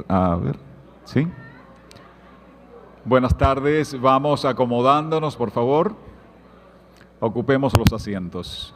A ver, ¿sí? Buenas tardes, vamos acomodándonos, por favor. Ocupemos los asientos.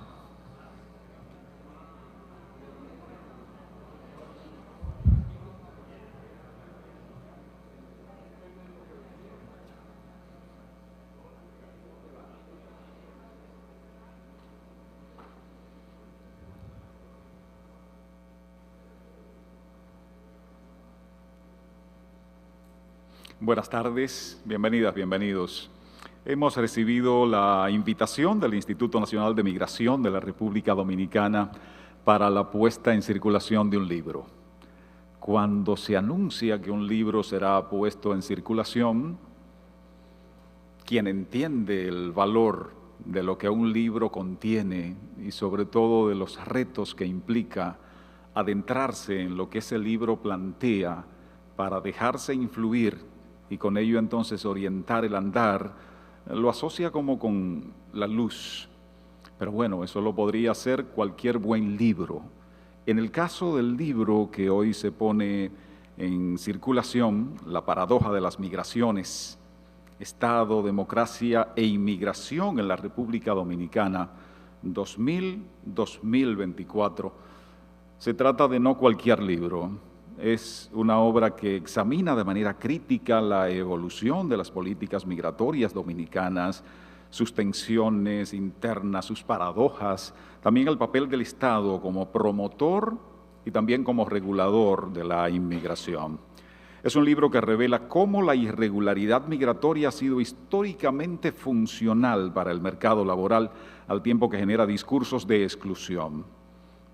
Buenas tardes, bienvenidas, bienvenidos. Hemos recibido la invitación del Instituto Nacional de Migración de la República Dominicana para la puesta en circulación de un libro. Cuando se anuncia que un libro será puesto en circulación, quien entiende el valor de lo que un libro contiene y sobre todo de los retos que implica adentrarse en lo que ese libro plantea para dejarse influir y con ello entonces orientar el andar, lo asocia como con la luz. Pero bueno, eso lo podría hacer cualquier buen libro. En el caso del libro que hoy se pone en circulación, La paradoja de las migraciones, Estado, democracia e inmigración en la República Dominicana, 2000-2024, se trata de no cualquier libro. Es una obra que examina de manera crítica la evolución de las políticas migratorias dominicanas, sus tensiones internas, sus paradojas, también el papel del Estado como promotor y también como regulador de la inmigración. Es un libro que revela cómo la irregularidad migratoria ha sido históricamente funcional para el mercado laboral, al tiempo que genera discursos de exclusión.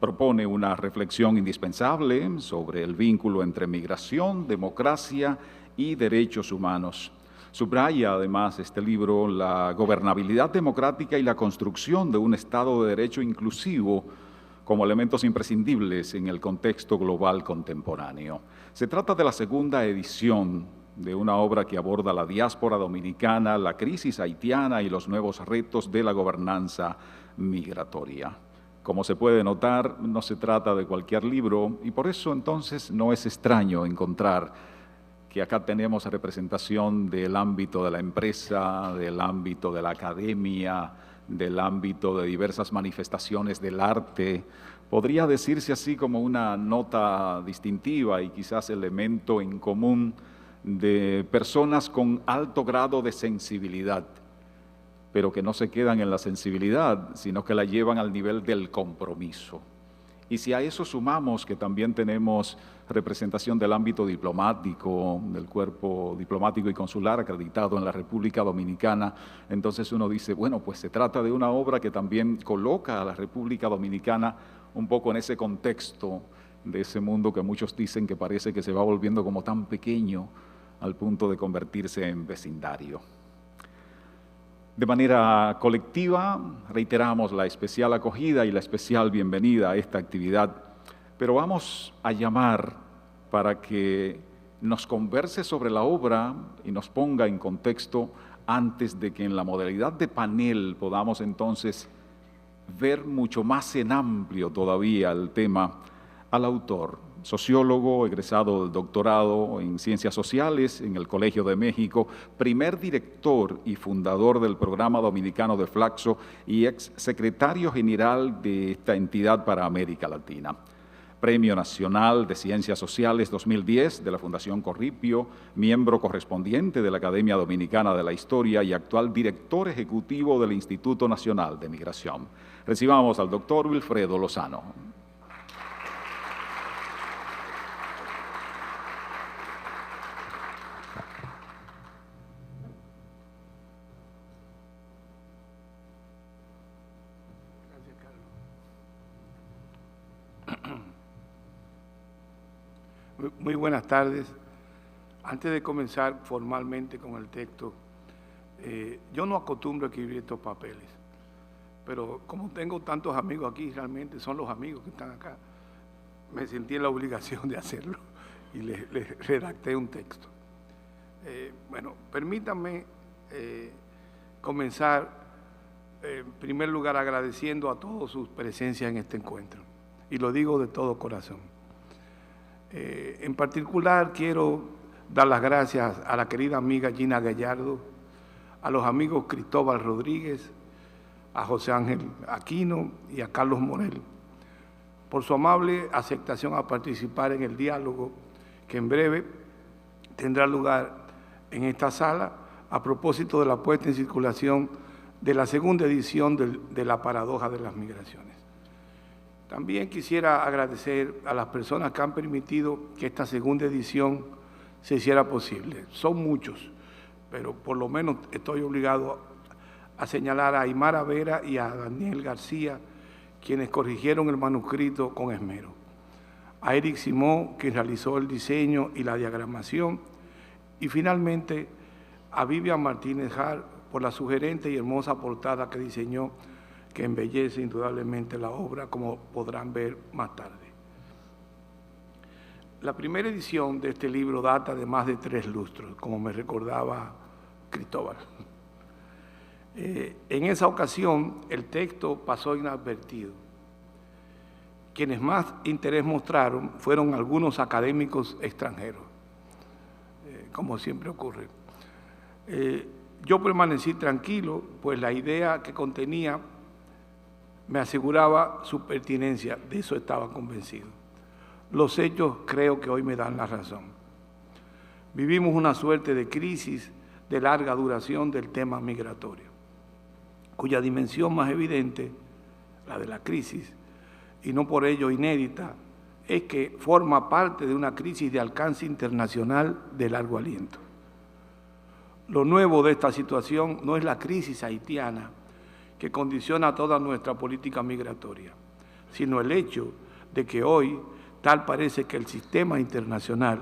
Propone una reflexión indispensable sobre el vínculo entre migración, democracia y derechos humanos. Subraya además este libro la gobernabilidad democrática y la construcción de un Estado de Derecho inclusivo como elementos imprescindibles en el contexto global contemporáneo. Se trata de la segunda edición de una obra que aborda la diáspora dominicana, la crisis haitiana y los nuevos retos de la gobernanza migratoria. Como se puede notar, no se trata de cualquier libro y por eso entonces no es extraño encontrar que acá tenemos representación del ámbito de la empresa, del ámbito de la academia, del ámbito de diversas manifestaciones del arte. Podría decirse así como una nota distintiva y quizás elemento en común de personas con alto grado de sensibilidad, pero que no se quedan en la sensibilidad, sino que la llevan al nivel del compromiso. Y si a eso sumamos que también tenemos representación del ámbito diplomático, del cuerpo diplomático y consular acreditado en la República Dominicana, entonces uno dice, bueno, pues se trata de una obra que también coloca a la República Dominicana un poco en ese contexto de ese mundo que muchos dicen que parece que se va volviendo como tan pequeño al punto de convertirse en vecindario. De manera colectiva, reiteramos la especial acogida y la especial bienvenida a esta actividad, pero vamos a llamar para que nos converse sobre la obra y nos ponga en contexto antes de que en la modalidad de panel podamos entonces ver mucho más en amplio todavía el tema al autor, sociólogo, egresado del doctorado en Ciencias Sociales en el Colegio de México, primer director y fundador del Programa Dominicano de Flaxo y ex secretario general de esta entidad para América Latina. Premio Nacional de Ciencias Sociales 2010 de la Fundación Corripio, miembro correspondiente de la Academia Dominicana de la Historia y actual director ejecutivo del Instituto Nacional de Migración. Recibamos al doctor Wilfredo Lozano. Muy buenas tardes. Antes de comenzar formalmente con el texto, yo no acostumbro a escribir estos papeles, pero como tengo tantos amigos aquí, realmente son los amigos que están acá, me sentí en la obligación de hacerlo y les redacté un texto. Bueno, permítanme comenzar, en primer lugar, agradeciendo a todos sus presencias en este encuentro, y lo digo de todo corazón. En particular, quiero dar las gracias a la querida amiga Gina Gallardo, a los amigos Cristóbal Rodríguez, a José Ángel Aquino y a Carlos Morel, por su amable aceptación a participar en el diálogo que en breve tendrá lugar en esta sala a propósito de la puesta en circulación de la segunda edición de La Paradoja de las Migraciones. También quisiera agradecer a las personas que han permitido que esta segunda edición se hiciera posible. Son muchos, pero por lo menos estoy obligado a señalar a Aymara Vera y a Daniel García, quienes corrigieron el manuscrito con esmero, a Eric Simón, quien realizó el diseño y la diagramación, y finalmente a Vivian Martínez Hart por la sugerente y hermosa portada que diseñó, que embellece indudablemente la obra, como podrán ver más tarde. La primera edición de este libro data de más de 3 lustros, como me recordaba Cristóbal. En esa ocasión, el texto pasó inadvertido. Quienes más interés mostraron fueron algunos académicos extranjeros, como siempre ocurre. Yo permanecí tranquilo, pues la idea que contenía me aseguraba su pertinencia, de eso estaba convencido. Los hechos creo que hoy me dan la razón. Vivimos una suerte de crisis de larga duración del tema migratorio, cuya dimensión más evidente, la de la crisis, y no por ello inédita, es que forma parte de una crisis de alcance internacional de largo aliento. Lo nuevo de esta situación no es la crisis haitiana que condiciona toda nuestra política migratoria, sino el hecho de que hoy tal parece que el sistema internacional,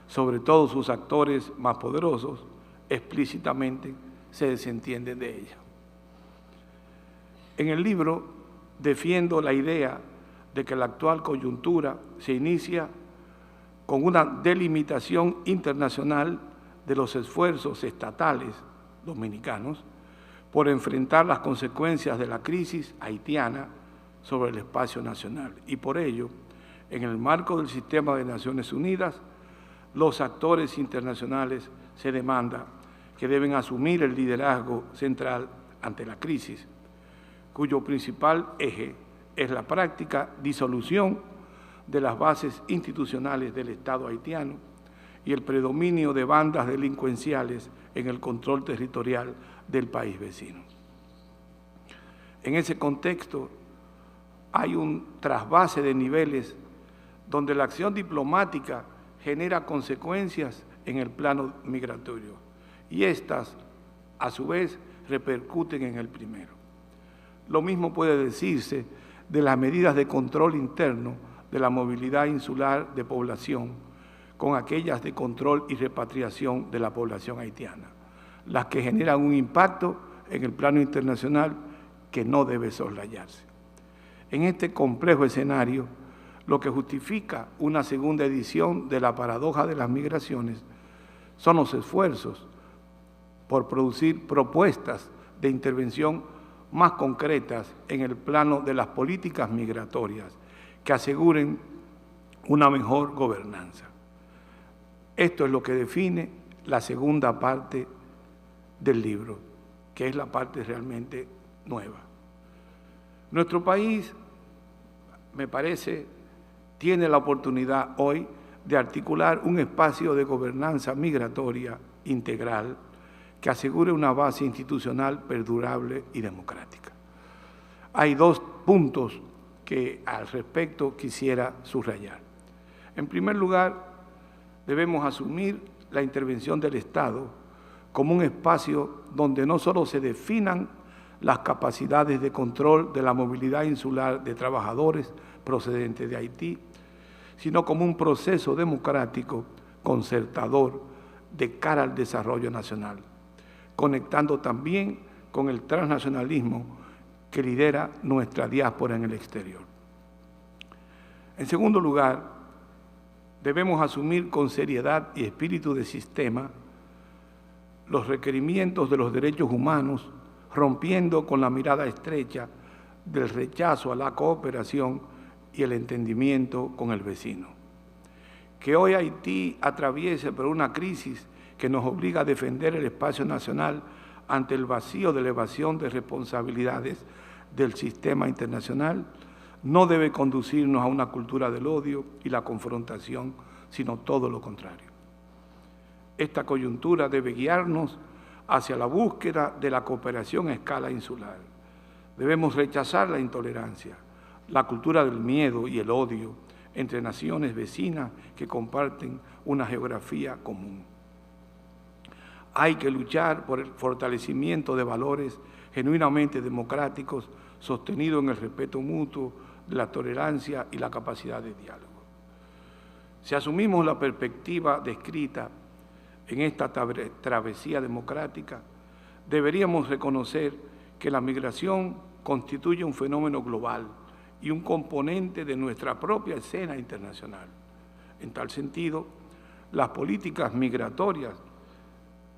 sobre todo sus actores más poderosos, explícitamente se desentienden de ella. En el libro defiendo la idea de que la actual coyuntura se inicia con una delimitación internacional de los esfuerzos estatales dominicanos por enfrentar las consecuencias de la crisis haitiana sobre el espacio nacional. Y por ello, en el marco del sistema de Naciones Unidas, los actores internacionales se demanda que deben asumir el liderazgo central ante la crisis, cuyo principal eje es la práctica disolución de las bases institucionales del Estado haitiano y el predominio de bandas delincuenciales en el control territorial del país vecino. En ese contexto hay un trasvase de niveles donde la acción diplomática genera consecuencias en el plano migratorio y estas, a su vez, repercuten en el primero. Lo mismo puede decirse de las medidas de control interno de la movilidad insular de población con aquellas de control y repatriación de la población haitiana, las que generan un impacto en el plano internacional que no debe soslayarse. En este complejo escenario, lo que justifica una segunda edición de La Paradoja de las Migraciones son los esfuerzos por producir propuestas de intervención más concretas en el plano de las políticas migratorias que aseguren una mejor gobernanza. Esto es lo que define la segunda parte del libro, que es la parte realmente nueva. Nuestro país, me parece, tiene la oportunidad hoy de articular un espacio de gobernanza migratoria integral que asegure una base institucional perdurable y democrática. Hay 2 puntos que al respecto quisiera subrayar. En primer lugar, debemos asumir la intervención del Estado como un espacio donde no solo se definan las capacidades de control de la movilidad insular de trabajadores procedentes de Haití, sino como un proceso democrático concertador de cara al desarrollo nacional, conectando también con el transnacionalismo que lidera nuestra diáspora en el exterior. En segundo lugar, debemos asumir con seriedad y espíritu de sistema los requerimientos de los derechos humanos, rompiendo con la mirada estrecha del rechazo a la cooperación y el entendimiento con el vecino. que hoy Haití atraviese por una crisis que nos obliga a defender el espacio nacional ante el vacío de la evasión de responsabilidades del sistema internacional, no debe conducirnos a una cultura del odio y la confrontación, sino todo lo contrario. Esta coyuntura debe guiarnos hacia la búsqueda de la cooperación a escala insular. Debemos rechazar la intolerancia, la cultura del miedo y el odio entre naciones vecinas que comparten una geografía común. Hay que luchar por el fortalecimiento de valores genuinamente democráticos sostenidos en el respeto mutuo, de la tolerancia y la capacidad de diálogo. Si asumimos la perspectiva descrita en esta travesía democrática, deberíamos reconocer que la migración constituye un fenómeno global y un componente de nuestra propia escena internacional. En tal sentido, las políticas migratorias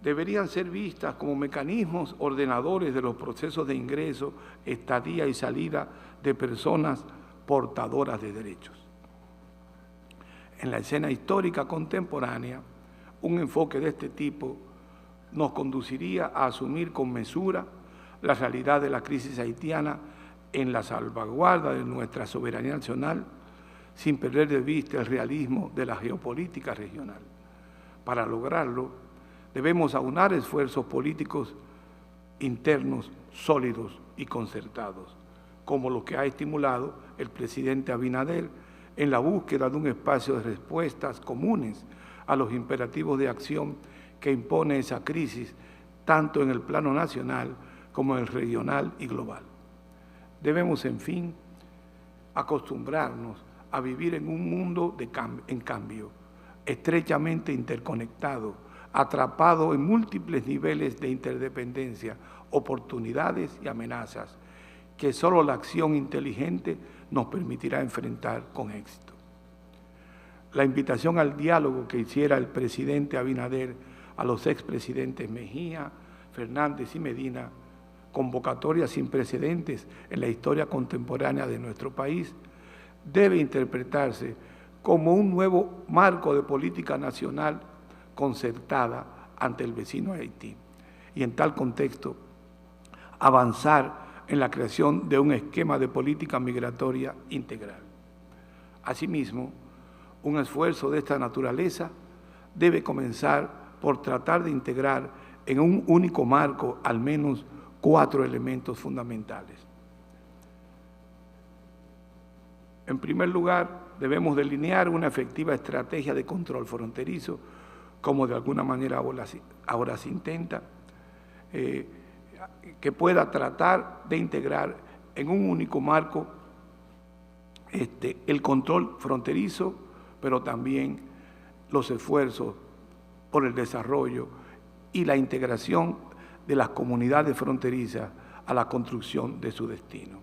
deberían ser vistas como mecanismos ordenadores de los procesos de ingreso, estadía y salida de personas portadoras de derechos. En la escena histórica contemporánea, un enfoque de este tipo nos conduciría a asumir con mesura la realidad de la crisis haitiana en la salvaguarda de nuestra soberanía nacional, sin perder de vista el realismo de la geopolítica regional. Para lograrlo, debemos aunar esfuerzos políticos internos sólidos y concertados, como lo que ha estimulado el presidente Abinader en la búsqueda de un espacio de respuestas comunes a los imperativos de acción que impone esa crisis, tanto en el plano nacional como en el regional y global. Debemos, en fin, acostumbrarnos a vivir en un mundo en cambio, estrechamente interconectado, atrapado en múltiples niveles de interdependencia, oportunidades y amenazas, que solo la acción inteligente nos permitirá enfrentar con éxito. La invitación al diálogo que hiciera el presidente Abinader a los expresidentes Mejía, Fernández y Medina, convocatoria sin precedentes en la historia contemporánea de nuestro país, debe interpretarse como un nuevo marco de política nacional concertada ante el vecino Haití, y en tal contexto avanzar en la creación de un esquema de política migratoria integral. Asimismo, un esfuerzo de esta naturaleza debe comenzar por tratar de integrar en un único marco al menos 4 elementos fundamentales. En primer lugar, debemos delinear una efectiva estrategia de control fronterizo, como de alguna manera ahora se intenta, que pueda tratar de integrar en un único marco el control fronterizo, pero también los esfuerzos por el desarrollo y la integración de las comunidades fronterizas a la construcción de su destino.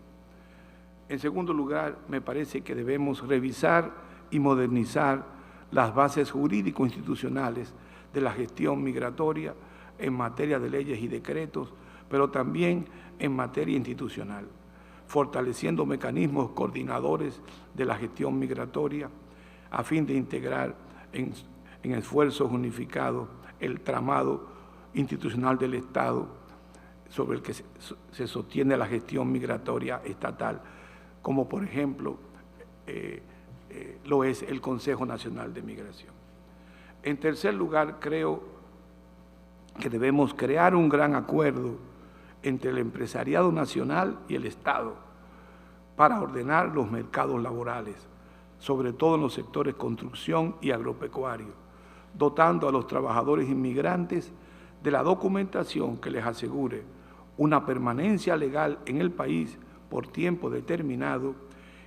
En segundo lugar, me parece que debemos revisar y modernizar las bases jurídico-institucionales de la gestión migratoria en materia de leyes y decretos, pero también en materia institucional, fortaleciendo mecanismos coordinadores de la gestión migratoria a fin de integrar en esfuerzos unificados el tramado institucional del Estado sobre el que se sostiene la gestión migratoria estatal, como por ejemplo lo es el Consejo Nacional de Migración. En tercer lugar, creo que debemos crear un gran acuerdo entre el empresariado nacional y el Estado para ordenar los mercados laborales, sobre todo en los sectores construcción y agropecuario, dotando a los trabajadores inmigrantes de la documentación que les asegure una permanencia legal en el país por tiempo determinado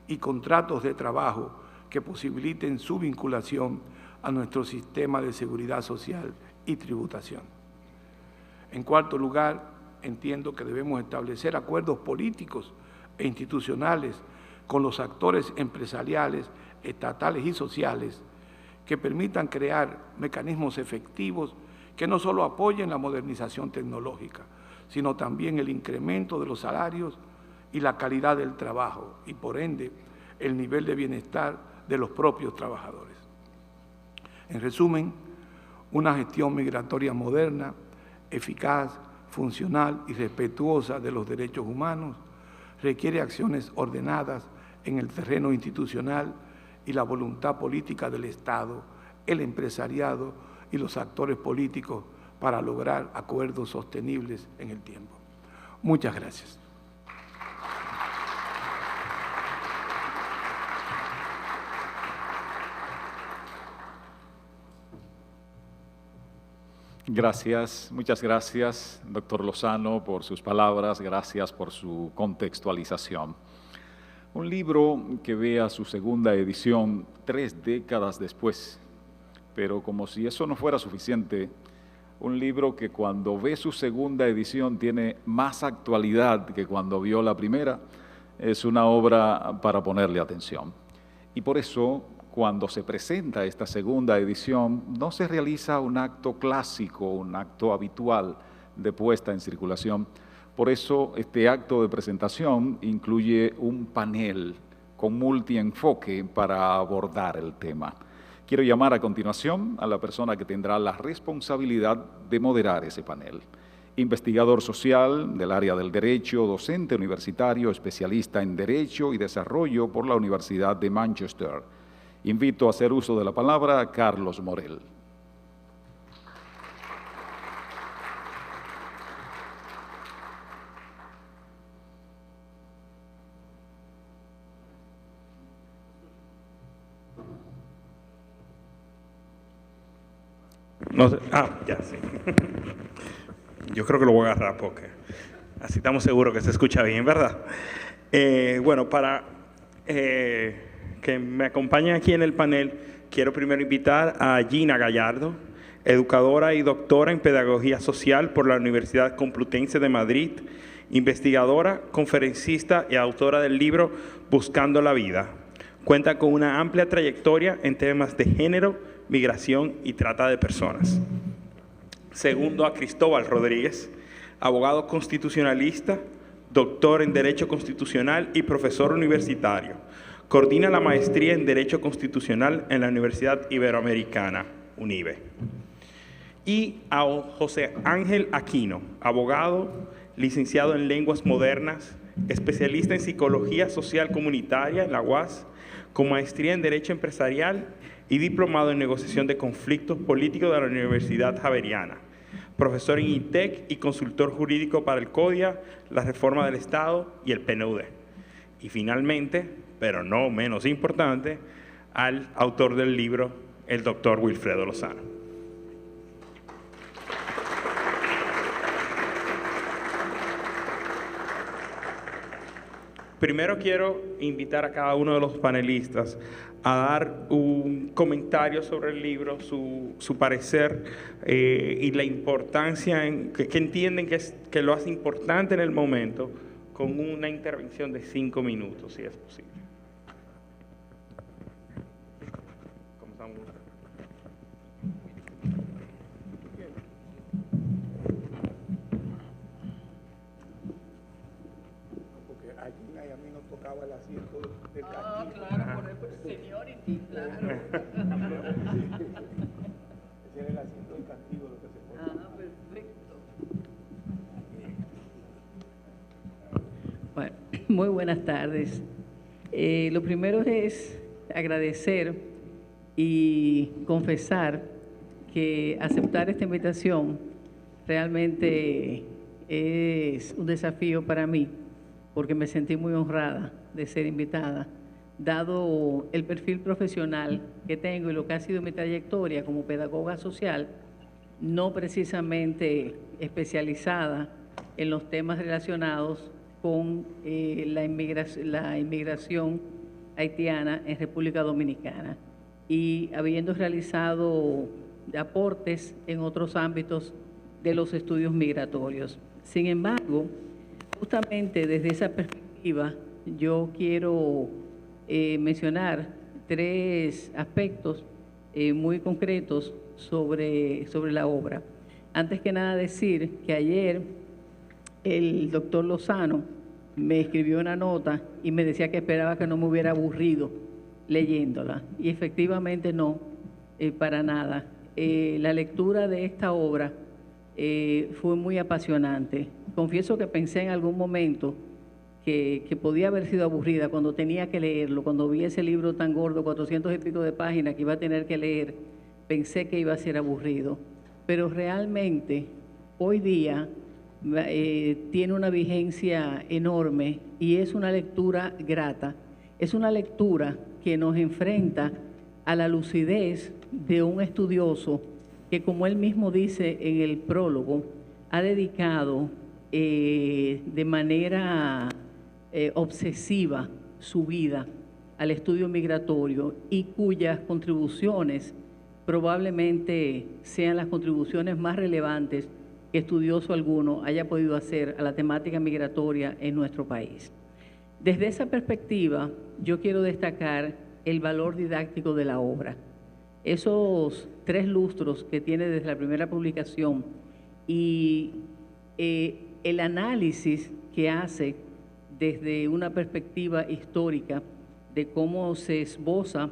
y contratos de trabajo que posibiliten su vinculación a nuestro sistema de seguridad social y tributación. En cuarto lugar, entiendo que debemos establecer acuerdos políticos e institucionales con los actores empresariales, estatales y sociales que permitan crear mecanismos efectivos que no solo apoyen la modernización tecnológica, sino también el incremento de los salarios y la calidad del trabajo y, por ende, el nivel de bienestar de los propios trabajadores. En resumen, una gestión migratoria moderna, eficaz, funcional y respetuosa de los derechos humanos requiere acciones ordenadas en el terreno institucional y la voluntad política del Estado, el empresariado y los actores políticos para lograr acuerdos sostenibles en el tiempo. Muchas gracias. Gracias, muchas gracias, doctor Lozano, por sus palabras, gracias por su contextualización. Un libro que vea su segunda edición 3 décadas después, pero como si eso no fuera suficiente, un libro que cuando ve su segunda edición tiene más actualidad que cuando vio la primera, es una obra para ponerle atención. Y por eso, cuando se presenta esta segunda edición, no se realiza un acto clásico, un acto habitual de puesta en circulación. Por eso, este acto de presentación incluye un panel con multienfoque para abordar el tema. Quiero llamar a continuación a la persona que tendrá la responsabilidad de moderar ese panel. Investigador social del área del derecho, docente universitario, especialista en Derecho y Desarrollo por la Universidad de Manchester. Invito a hacer uso de la palabra a Carlos Morel. No sé, ya sí. Yo creo que lo voy a agarrar porque así estamos seguros que se escucha bien, ¿verdad? Bueno, para que me acompañen aquí en el panel, quiero primero invitar a Gina Gallardo, educadora y doctora en Pedagogía Social por la Universidad Complutense de Madrid, investigadora, conferencista y autora del libro Buscando la Vida. Cuenta con una amplia trayectoria en temas de género, migración y trata de personas. Segundo, a Cristóbal Rodríguez, abogado constitucionalista, doctor en Derecho Constitucional y profesor universitario. Coordina la maestría en Derecho Constitucional en la Universidad Iberoamericana, UNIBE. Y a José Ángel Aquino, abogado, licenciado en Lenguas Modernas, especialista en Psicología Social Comunitaria en la UAS, con maestría en Derecho Empresarial y diplomado en Negociación de Conflictos Políticos de la Universidad Javeriana, profesor en INTEC y consultor jurídico para el CODIA, la Reforma del Estado y el PNUD. Y finalmente, pero no menos importante, al autor del libro, el doctor Wilfredo Lozano. Primero quiero invitar a cada uno de los panelistas a dar un comentario sobre el libro, su parecer y la importancia que entienden que lo hace importante en el momento, con una intervención de 5 minutos, si es posible. Comenzamos. Porque a mí nos tocaba el asiento del castigo. Claro, por el seniority, claro. Ese era el asiento del castigo, lo que se pone. Perfecto. Bueno, muy buenas tardes. Lo primero es agradecer y confesar que aceptar esta invitación realmente es un desafío para mí, porque me sentí muy honrada de ser invitada, dado el perfil profesional que tengo y lo que ha sido mi trayectoria como pedagoga social, no precisamente especializada en los temas relacionados con la inmigración haitiana en República Dominicana y habiendo realizado aportes en otros ámbitos de los estudios migratorios. Sin embargo, justamente desde esa perspectiva, yo quiero mencionar 3 aspectos muy concretos sobre la obra. Antes que nada decir que ayer el doctor Lozano me escribió una nota y me decía que esperaba que no me hubiera aburrido leyéndola. Y efectivamente no. para nada. La lectura de esta obra fue muy apasionante. Confieso que pensé en algún momento que podía haber sido aburrida cuando tenía que leerlo, cuando vi ese libro tan gordo, 400 y pico de páginas que iba a tener que leer, pensé que iba a ser aburrido. Pero realmente hoy día tiene una vigencia enorme y es una lectura grata. Es una lectura que nos enfrenta a la lucidez de un estudioso que, como él mismo dice en el prólogo, ha dedicado de manera obsesiva su vida al estudio migratorio y cuyas contribuciones probablemente sean las contribuciones más relevantes que estudioso alguno haya podido hacer a la temática migratoria en nuestro país. Desde esa perspectiva, yo quiero destacar el valor didáctico de la obra. Esos 3 lustros que tiene desde la primera publicación y el análisis que hace desde una perspectiva histórica de cómo se esboza,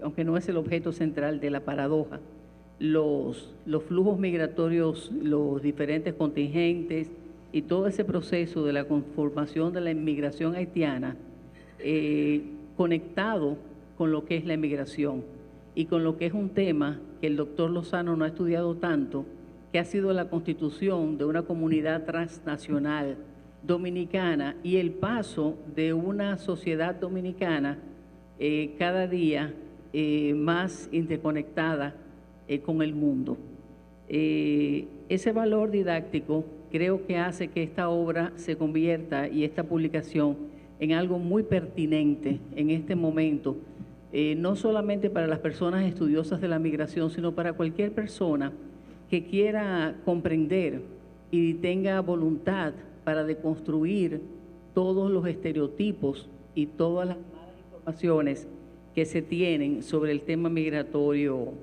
aunque no es el objeto central de la paradoja, los flujos migratorios, los diferentes contingentes y todo ese proceso de la conformación de la inmigración haitiana conectado con lo que es la inmigración y con lo que es un tema que el doctor Lozano no ha estudiado tanto, que ha sido la constitución de una comunidad transnacional dominicana y el paso de una sociedad dominicana cada día más interconectada con el mundo. Ese valor didáctico creo que hace que esta obra se convierta y esta publicación en algo muy pertinente en este momento, no solamente para las personas estudiosas de la migración, sino para cualquier persona que quiera comprender y tenga voluntad para deconstruir todos los estereotipos y todas las malas informaciones que se tienen sobre el tema migratorio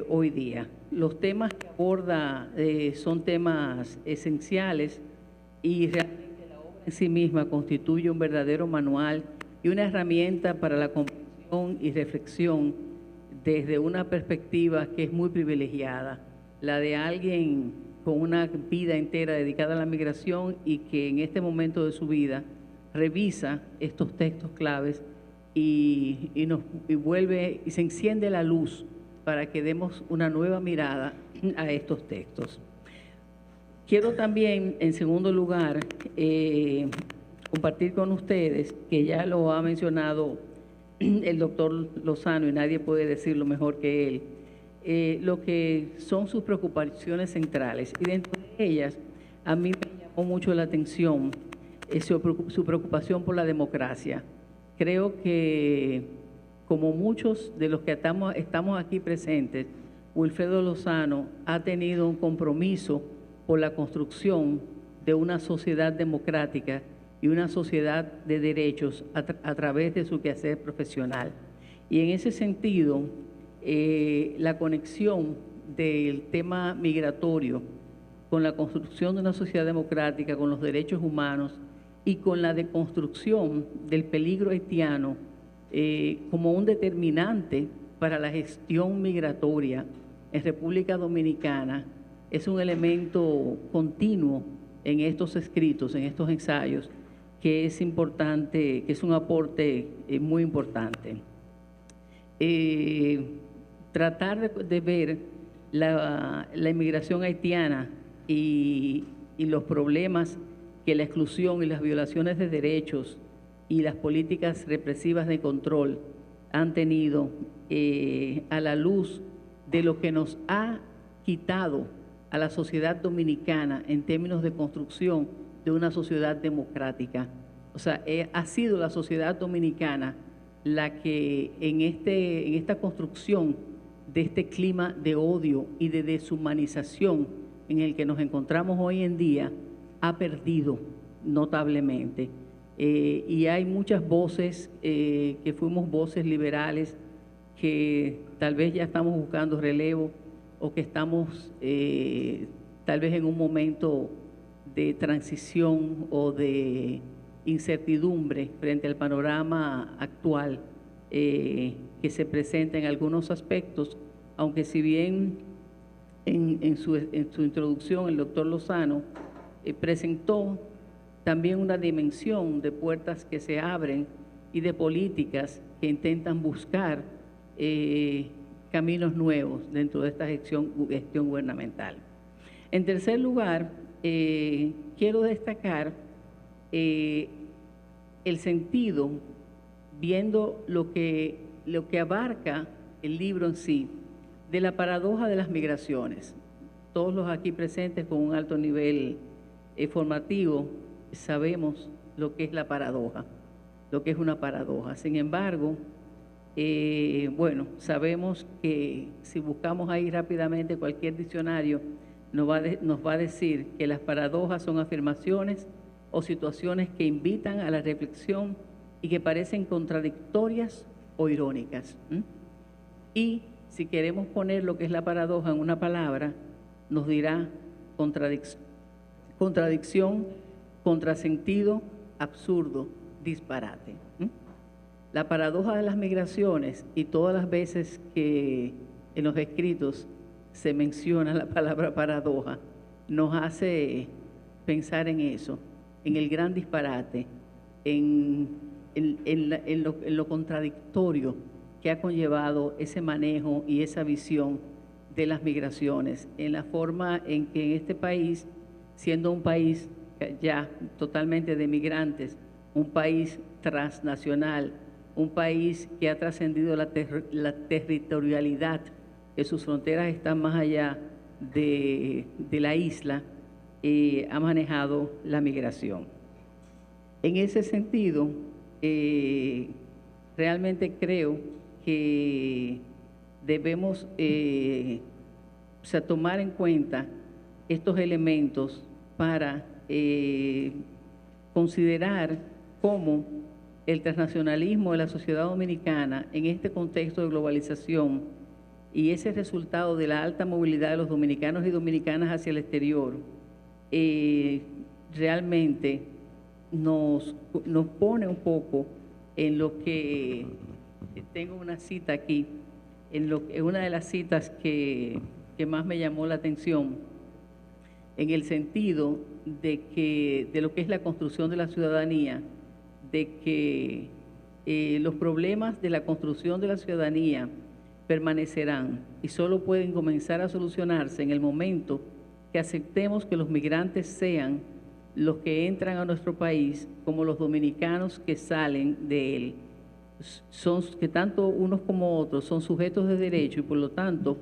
hoy día. Los temas que aborda son temas esenciales y realmente la obra en sí misma constituye un verdadero manual y una herramienta para la comprensión y reflexión desde una perspectiva que es muy privilegiada, la de alguien con una vida entera dedicada a la migración y que en este momento de su vida revisa estos textos claves y vuelve y se enciende la luz para que demos una nueva mirada a estos textos. Quiero también, en segundo lugar, compartir con ustedes, que ya lo ha mencionado el doctor Lozano y nadie puede decirlo mejor que él, lo que son sus preocupaciones centrales. Y dentro de ellas, a mí me llamó mucho la atención su preocupación por la democracia. Creo que, como muchos de los que estamos aquí presentes, Wilfredo Lozano ha tenido un compromiso por la construcción de una sociedad democrática y una sociedad de derechos a través de su quehacer profesional. Y en ese sentido, la conexión del tema migratorio con la construcción de una sociedad democrática, con los derechos humanos y con la deconstrucción del peligro haitiano como un determinante para la gestión migratoria en República Dominicana, es un elemento continuo en estos escritos, en estos ensayos, que es importante, que es un aporte muy importante. Tratar de ver la inmigración haitiana y los problemas que la exclusión y las violaciones de derechos y las políticas represivas de control han tenido a la luz de lo que nos ha quitado a la sociedad dominicana en términos de construcción de una sociedad democrática. O sea, ha sido la sociedad dominicana la que en esta construcción de este clima de odio y de deshumanización en el que nos encontramos hoy en día, ha perdido notablemente. Y hay muchas voces que fuimos voces liberales que tal vez ya estamos buscando relevo o que estamos tal vez en un momento de transición o de incertidumbre frente al panorama actual que se presenta en algunos aspectos, aunque si bien en su introducción el doctor Lozano presentó también una dimensión de puertas que se abren y de políticas que intentan buscar caminos nuevos dentro de esta gestión gubernamental. En tercer lugar, quiero destacar el sentido, viendo lo que abarca el libro en sí, de la paradoja de las migraciones. Todos los aquí presentes con un alto nivel formativo sabemos lo que es la paradoja, lo que es una paradoja. Sin embargo, bueno, sabemos que si buscamos ahí rápidamente cualquier diccionario, nos va a decir que las paradojas son afirmaciones o situaciones que invitan a la reflexión y que parecen contradictorias o irónicas. Y si queremos poner lo que es la paradoja en una palabra, nos dirá contradicción, contrasentido, absurdo, disparate. La paradoja de las migraciones, y todas las veces que en los escritos se menciona la palabra paradoja, nos hace pensar en eso, en el gran disparate, en lo contradictorio que ha conllevado ese manejo y esa visión de las migraciones, en la forma en que en este país, siendo un país ya totalmente de migrantes, un país transnacional, un país que ha trascendido la territorialidad, que sus fronteras están más allá de la isla, ha manejado la migración. En ese sentido, realmente creo que debemos tomar en cuenta estos elementos para considerar cómo el transnacionalismo de la sociedad dominicana en este contexto de globalización y ese resultado de la alta movilidad de los dominicanos y dominicanas hacia el exterior realmente nos pone un poco en lo que tengo una cita aquí, en una de las citas que más me llamó la atención, en el sentido de lo que es la construcción de la ciudadanía, de que los problemas de la construcción de la ciudadanía permanecerán y solo pueden comenzar a solucionarse en el momento que aceptemos que los migrantes sean los que entran a nuestro país como los dominicanos que salen de él. Que tanto unos como otros son sujetos de derecho y por lo tanto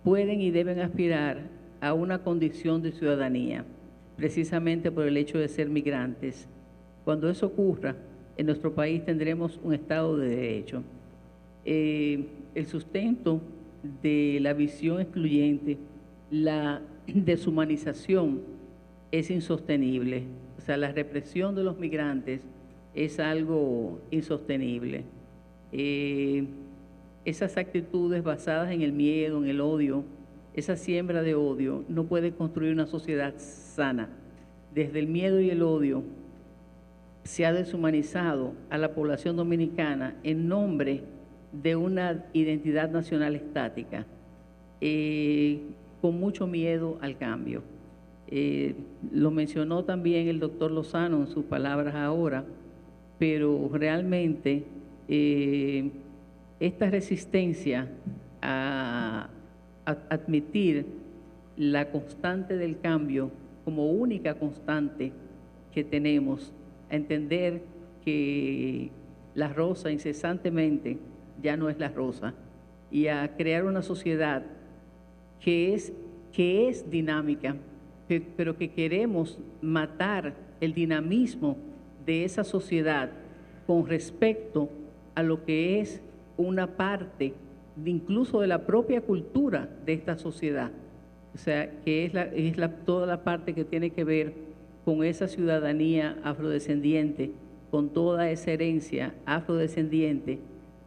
pueden y deben aspirar a una condición de ciudadanía, precisamente por el hecho de ser migrantes. Cuando eso ocurra, en nuestro país tendremos un Estado de Derecho. El sustento de la visión excluyente, la deshumanización es insostenible. O sea, la represión de los migrantes es algo insostenible. Esas actitudes basadas en el miedo, en el odio, esa siembra de odio no puede construir una sociedad sana. Desde el miedo y el odio se ha deshumanizado a la población dominicana en nombre de una identidad nacional estática, con mucho miedo al cambio. Lo mencionó también el doctor Lozano en sus palabras ahora, pero realmente esta resistencia a admitir la constante del cambio como única constante que tenemos, a entender que la rosa incesantemente ya no es la rosa, y a crear una sociedad que es dinámica, pero que queremos matar el dinamismo de esa sociedad con respecto a lo que es una parte incluso de la propia cultura de esta sociedad. O sea, que es toda la parte que tiene que ver con esa ciudadanía afrodescendiente, con toda esa herencia afrodescendiente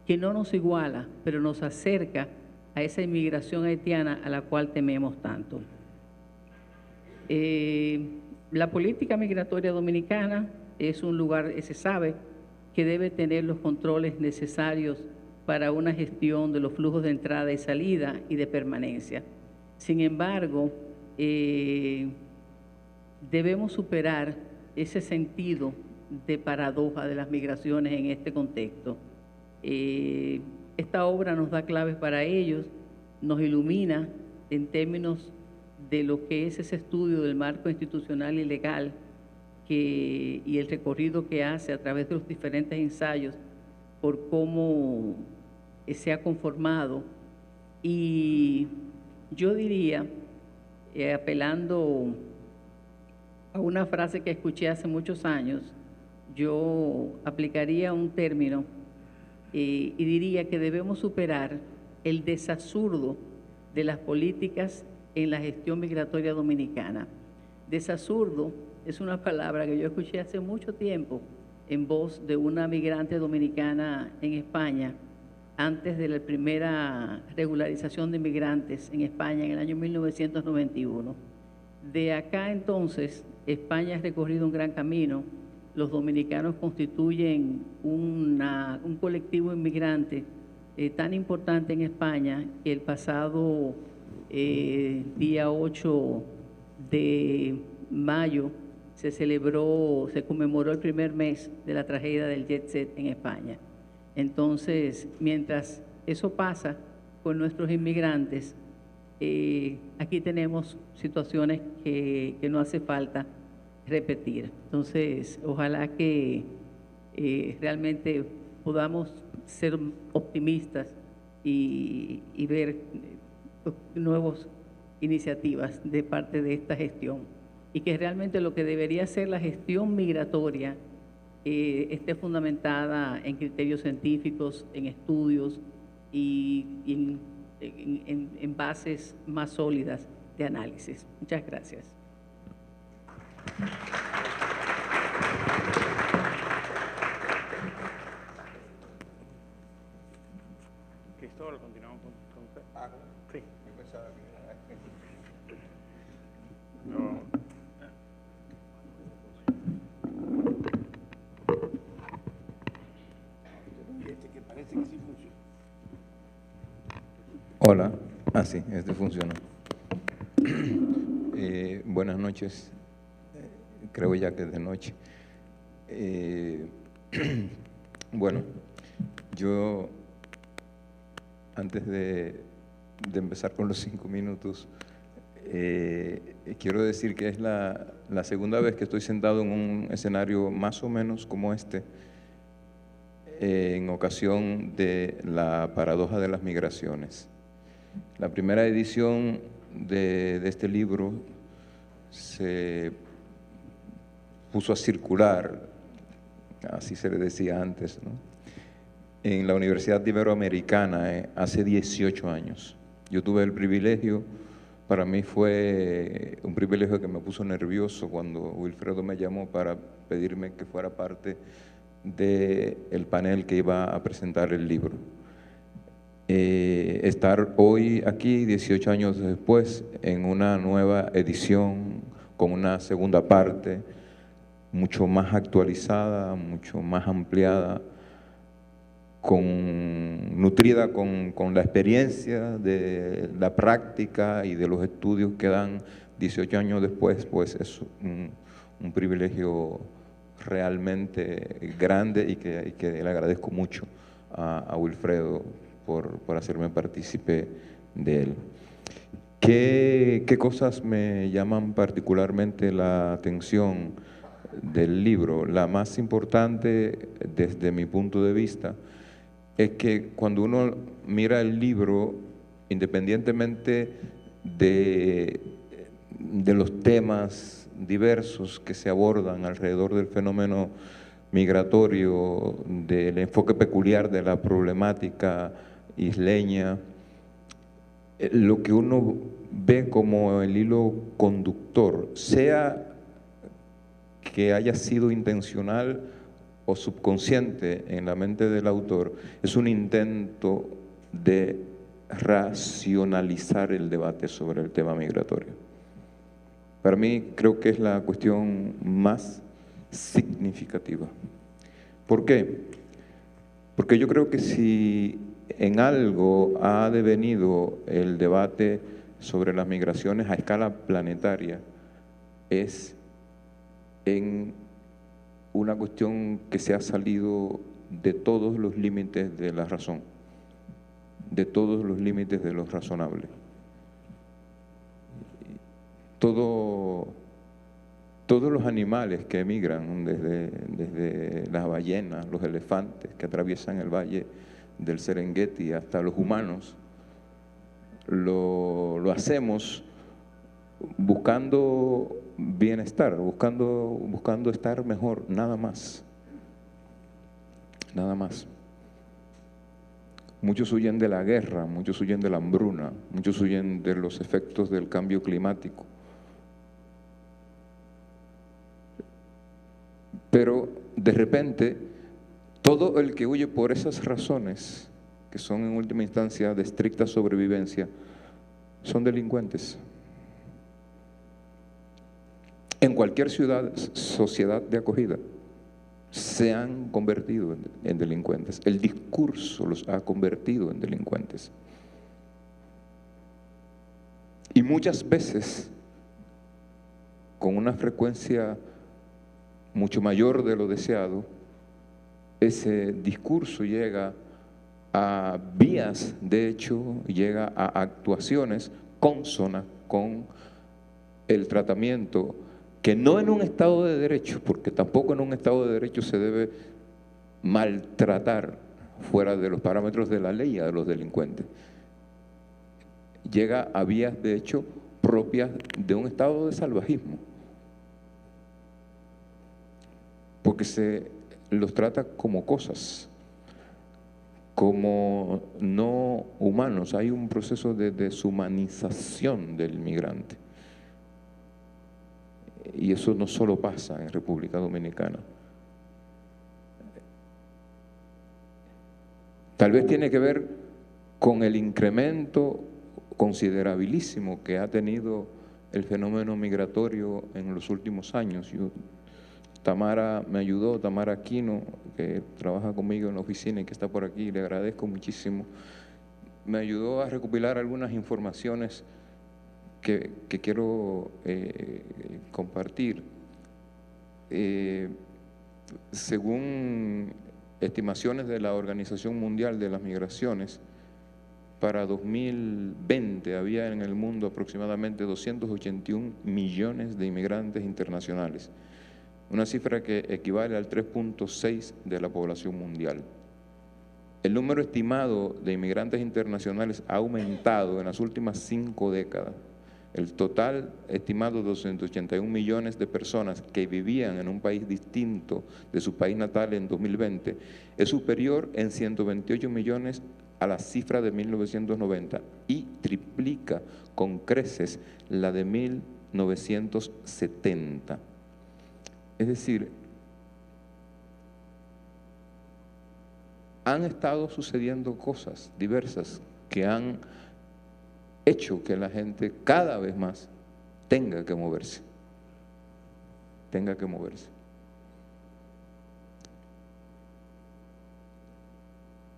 que no nos iguala, pero nos acerca a esa inmigración haitiana a la cual tememos tanto. La política migratoria dominicana es un lugar, se sabe, que debe tener los controles necesarios para una gestión de los flujos de entrada y salida y de permanencia. Sin embargo, debemos superar ese sentido de paradoja de las migraciones en este contexto. Esta obra nos da claves para ellos, nos ilumina en términos de lo que es ese estudio del marco institucional y legal y el recorrido que hace a través de los diferentes ensayos por cómo se ha conformado. Y yo diría, apelando a una frase que escuché hace muchos años, yo aplicaría un término y diría que debemos superar el desabsurdo de las políticas en la gestión migratoria dominicana. Desabsurdo es una palabra que yo escuché hace mucho tiempo en voz de una migrante dominicana en España, antes de la primera regularización de inmigrantes en España en el año 1991. De acá entonces, España ha recorrido un gran camino. Los dominicanos constituyen un colectivo inmigrante tan importante en España que el pasado día 8 de mayo se conmemoró el primer mes de la tragedia del jet set en España. Entonces, mientras eso pasa con nuestros inmigrantes, aquí tenemos situaciones que no hace falta repetir. Entonces, ojalá que realmente podamos ser optimistas y ver nuevas iniciativas de parte de esta gestión, y que realmente lo que debería ser la gestión migratoria esté fundamentada en criterios científicos, en estudios y en bases más sólidas de análisis. Muchas gracias. Cristóbal, continuamos con usted. Sí. No. Hola, sí, este funciona. Buenas noches, creo ya que es de noche. Bueno, yo antes de empezar con los 5 minutos, quiero decir que es la segunda vez que estoy sentado en un escenario más o menos como este, en ocasión de la paradoja de las migraciones. La primera edición de este libro se puso a circular, así se le decía antes, ¿no?, en la Universidad Iberoamericana hace 18 años. Yo tuve el privilegio, para mí fue un privilegio que me puso nervioso cuando Wilfredo me llamó para pedirme que fuera parte del panel que iba a presentar el libro. Estar hoy aquí, 18 años después, en una nueva edición, con una segunda parte, mucho más actualizada, mucho más ampliada, nutrida con la experiencia de la práctica y de los estudios que dan 18 años después, pues es un privilegio realmente grande y que le agradezco mucho a Wilfredo por hacerme partícipe de él. ¿Qué cosas me llaman particularmente la atención del libro? La más importante, desde mi punto de vista, es que cuando uno mira el libro, independientemente de los temas diversos que se abordan alrededor del fenómeno migratorio, del enfoque peculiar de la problemática isleña, lo que uno ve como el hilo conductor, sea que haya sido intencional o subconsciente en la mente del autor, es un intento de racionalizar el debate sobre el tema migratorio. Para mí creo que es la cuestión más significativa. ¿Por qué? Porque yo creo que si en algo ha devenido el debate sobre las migraciones a escala planetaria, es en una cuestión que se ha salido de todos los límites de la razón, de todos los límites de lo razonable. Todos los animales que emigran, desde las ballenas, los elefantes que atraviesan el valle del Serengeti hasta los humanos, lo hacemos buscando bienestar, buscando estar mejor, nada más. Nada más. Muchos huyen de la guerra, muchos huyen de la hambruna, muchos huyen de los efectos del cambio climático. Pero de repente, todo el que huye por esas razones, que son en última instancia de estricta sobrevivencia, son delincuentes. En cualquier sociedad de acogida, se han convertido en delincuentes. El discurso los ha convertido en delincuentes. Y muchas veces, con una frecuencia mucho mayor de lo deseado, ese discurso llega a vías, de hecho, llega a actuaciones cónsonas con el tratamiento, que no en un Estado de Derecho, porque tampoco en un Estado de Derecho se debe maltratar fuera de los parámetros de la ley a los delincuentes. Llega a vías, de hecho, propias de un estado de salvajismo, porque se los trata como cosas, como no humanos. Hay un proceso de deshumanización del migrante. Y eso no solo pasa en República Dominicana. Tal vez tiene que ver con el incremento considerabilísimo que ha tenido el fenómeno migratorio en los últimos años. Tamara me ayudó, Tamara Aquino, que trabaja conmigo en la oficina y que está por aquí, le agradezco muchísimo. Me ayudó a recopilar algunas informaciones que quiero compartir. Según estimaciones de la Organización Mundial de las Migraciones, para 2020 había en el mundo aproximadamente 281 millones de inmigrantes internacionales, una cifra que equivale al 3.6% de la población mundial. El número estimado de inmigrantes internacionales ha aumentado en las últimas 5 décadas. El total estimado de 281 millones de personas que vivían en un país distinto de su país natal en 2020 es superior en 128 millones a la cifra de 1990 y triplica con creces la de 1970. Es decir, han estado sucediendo cosas diversas que han hecho que la gente cada vez más tenga que moverse.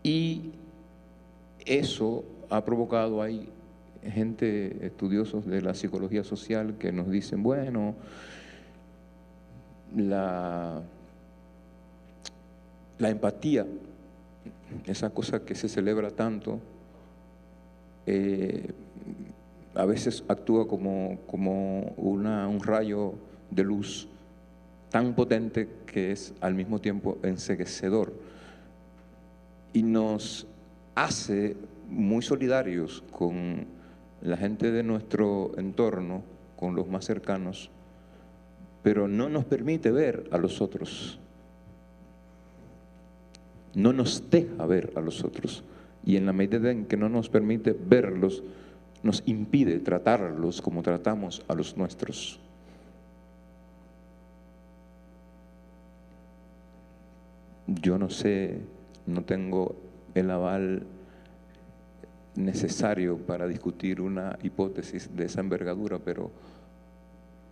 Y eso ha provocado, hay gente, estudiosos de la psicología social que nos dicen, bueno, la empatía, esa cosa que se celebra tanto, a veces actúa como un rayo de luz tan potente que es al mismo tiempo enceguecedor y nos hace muy solidarios con la gente de nuestro entorno, con los más cercanos, pero no nos permite ver a los otros, no nos deja ver a los otros. Y en la medida en que no nos permite verlos, nos impide tratarlos como tratamos a los nuestros. Yo no sé, no tengo el aval necesario para discutir una hipótesis de esa envergadura, pero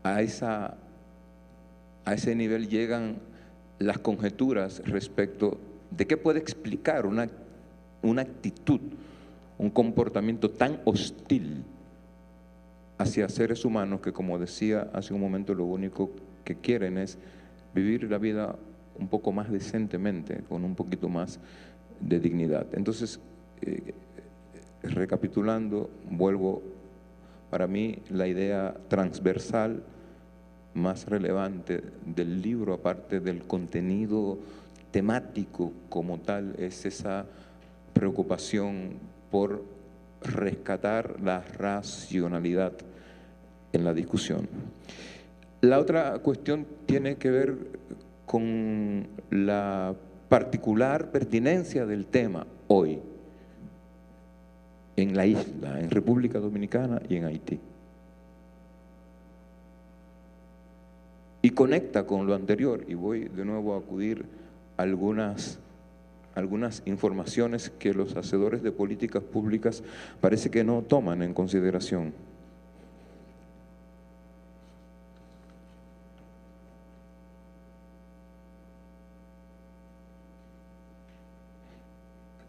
a ese nivel llegan las conjeturas respecto de qué puede explicar una actitud, un comportamiento tan hostil hacia seres humanos que, como decía hace un momento, lo único que quieren es vivir la vida un poco más decentemente, con un poquito más de dignidad. Entonces, recapitulando, vuelvo, para mí la idea transversal más relevante del libro, aparte del contenido temático como tal, es esa preocupación por rescatar la racionalidad en la discusión. La otra cuestión tiene que ver con la particular pertinencia del tema hoy en la isla, en República Dominicana y en Haití. Y conecta con lo anterior, y voy de nuevo a acudir a algunas informaciones que los hacedores de políticas públicas parece que no toman en consideración.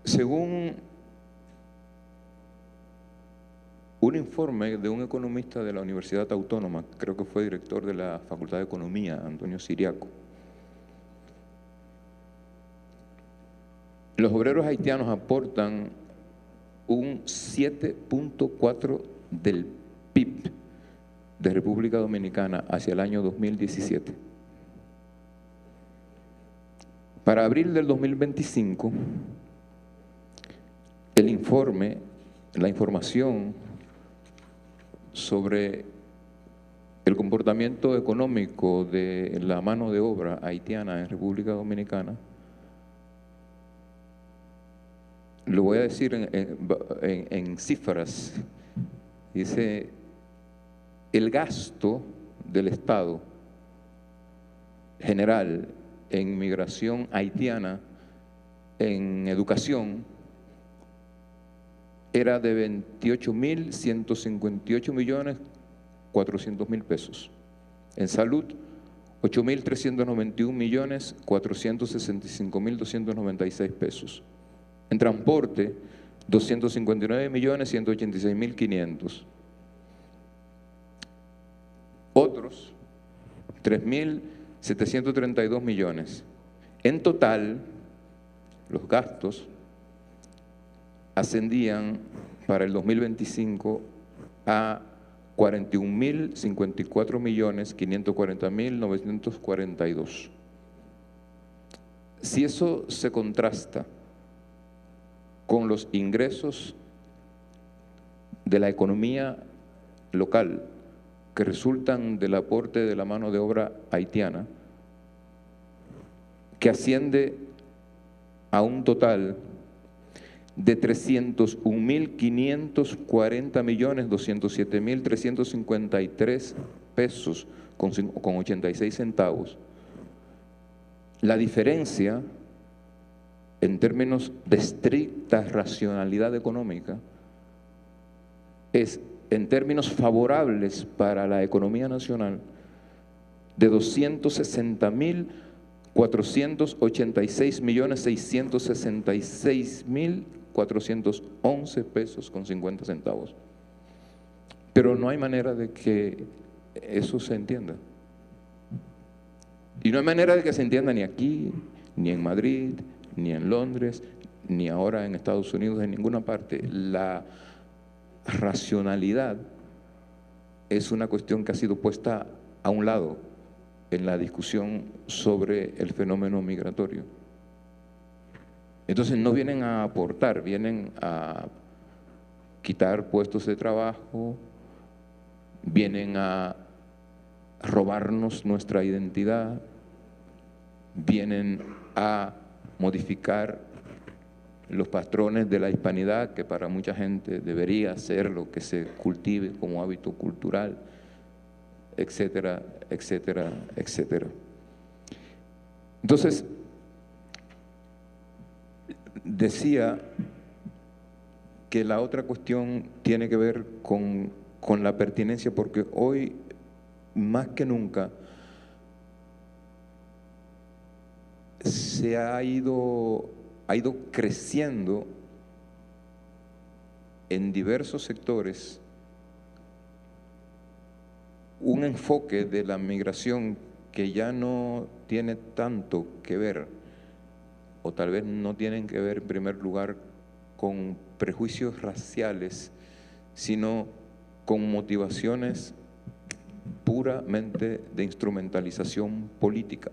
Según un informe de un economista de la Universidad Autónoma, creo que fue director de la Facultad de Economía, Antonio Siriaco, los obreros haitianos aportan un 7.4% del PIB de República Dominicana hacia el año 2017. Para abril del 2025, el informe, la información sobre el comportamiento económico de la mano de obra haitiana en República Dominicana, lo voy a decir en cifras. Dice, el gasto del Estado general en migración haitiana, en educación, era de 28.158.400.000 pesos. En salud, 8.391.465.296 pesos. En transporte, 259.186.500. Otros, 3.732 millones. En total, los gastos ascendían para el 2025 a 41.054.540.942. Si eso se contrasta con los ingresos de la economía local que resultan del aporte de la mano de obra haitiana, que asciende a un total de 301.540.207.353 pesos con 86 centavos. La diferencia en términos de estricta racionalidad económica es, en términos favorables para la economía nacional, de 260.466.666.411 pesos con 50 centavos. Pero no hay manera de que eso se entienda. Y no hay manera de que se entienda ni aquí, ni en Madrid, ni en Londres, ni ahora en Estados Unidos, en ninguna parte. La racionalidad es una cuestión que ha sido puesta a un lado en la discusión sobre el fenómeno migratorio. Entonces no vienen a aportar, vienen a quitar puestos de trabajo, vienen a robarnos nuestra identidad, vienen a modificar los patrones de la hispanidad, que para mucha gente debería ser lo que se cultive como hábito cultural, etcétera, etcétera, etcétera. Entonces, decía que la otra cuestión tiene que ver con la pertinencia, porque hoy, más que nunca, se ha ido creciendo en diversos sectores un enfoque de la migración que ya no tiene tanto que ver, o tal vez no tienen que ver en primer lugar con prejuicios raciales, sino con motivaciones puramente de instrumentalización política.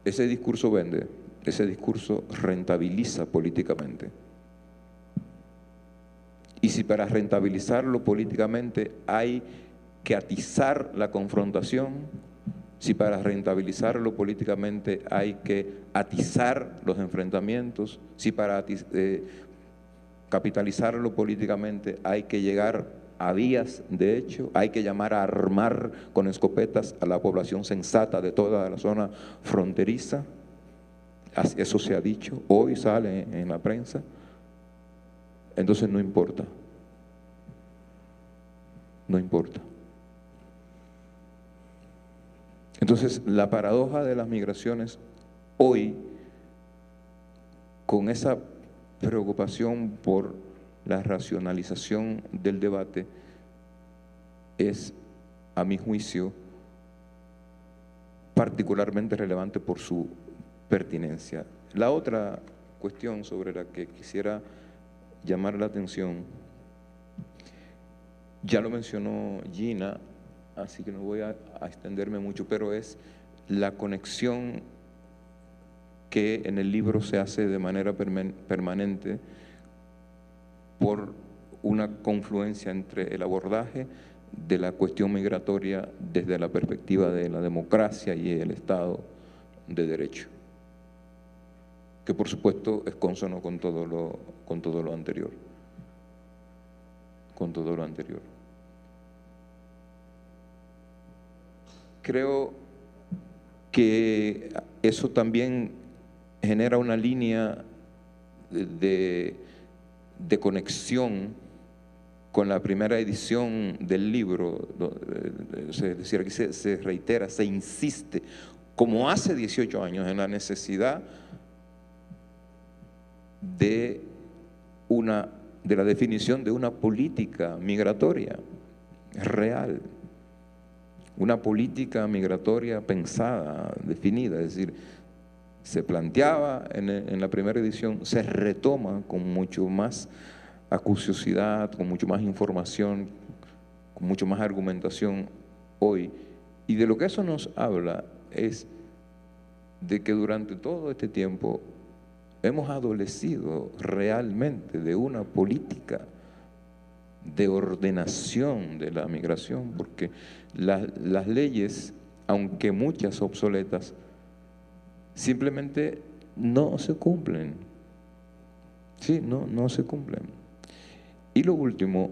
Ese discurso vende, ese discurso rentabiliza políticamente. Y si para rentabilizarlo políticamente hay que atizar la confrontación, si para rentabilizarlo políticamente hay que atizar los enfrentamientos, si para capitalizarlo políticamente hay que llegar a vías de hecho, hay que llamar a armar con escopetas a la población sensata de toda la zona fronteriza, eso se ha dicho, hoy sale en la prensa, entonces no importa, no importa. Entonces, la paradoja de las migraciones hoy, con esa preocupación por la racionalización del debate, es, a mi juicio, particularmente relevante por su pertinencia. La otra cuestión sobre la que quisiera llamar la atención, ya lo mencionó Gina, así que no voy a extenderme mucho, pero es la conexión que en el libro se hace de manera permanente por una confluencia entre el abordaje de la cuestión migratoria desde la perspectiva de la democracia y el Estado de Derecho, que por supuesto es consono con todo lo anterior. Creo que eso también genera una línea de conexión con la primera edición del libro, es decir, aquí se reitera, se insiste, como hace 18 años, en la necesidad de la definición de una política migratoria real, una política migratoria pensada, definida, es decir, se planteaba en la primera edición, se retoma con mucho más acuciosidad, con mucho más información, con mucho más argumentación hoy. Y de lo que eso nos habla es de que durante todo este tiempo hemos adolecido realmente de una política de ordenación de la migración, porque las leyes, aunque muchas obsoletas, simplemente no se cumplen. Sí, no se cumplen. Y lo último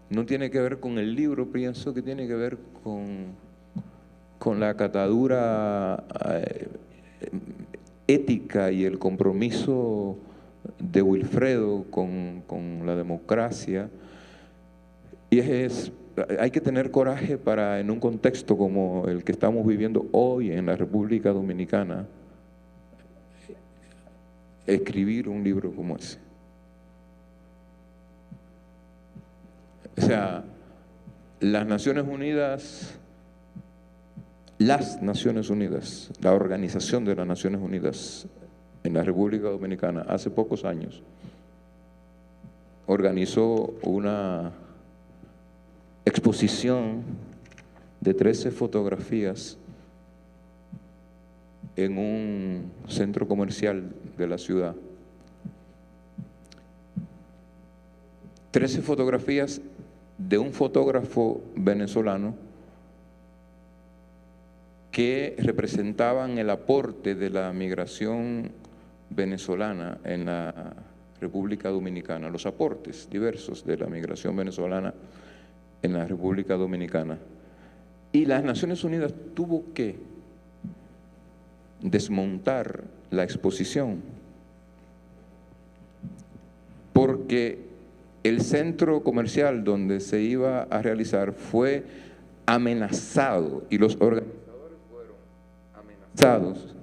no tiene que ver con el libro, pienso que tiene que ver con la catadura ética y el compromiso de Wilfredo con la democracia. Y hay que tener coraje para, en un contexto como el que estamos viviendo hoy en la República Dominicana, escribir un libro como ese. O sea, las Naciones Unidas, la Organización de las Naciones Unidas en la República Dominicana, hace pocos años, organizó una exposición de 13 fotografías en un centro comercial de la ciudad. 13 fotografías de un fotógrafo venezolano que representaban el aporte de la migración venezolana en la República Dominicana, los aportes diversos de la migración venezolana en la República Dominicana. Y las Naciones Unidas tuvo que desmontar la exposición porque el centro comercial donde se iba a realizar fue amenazado y los organizadores fueron amenazados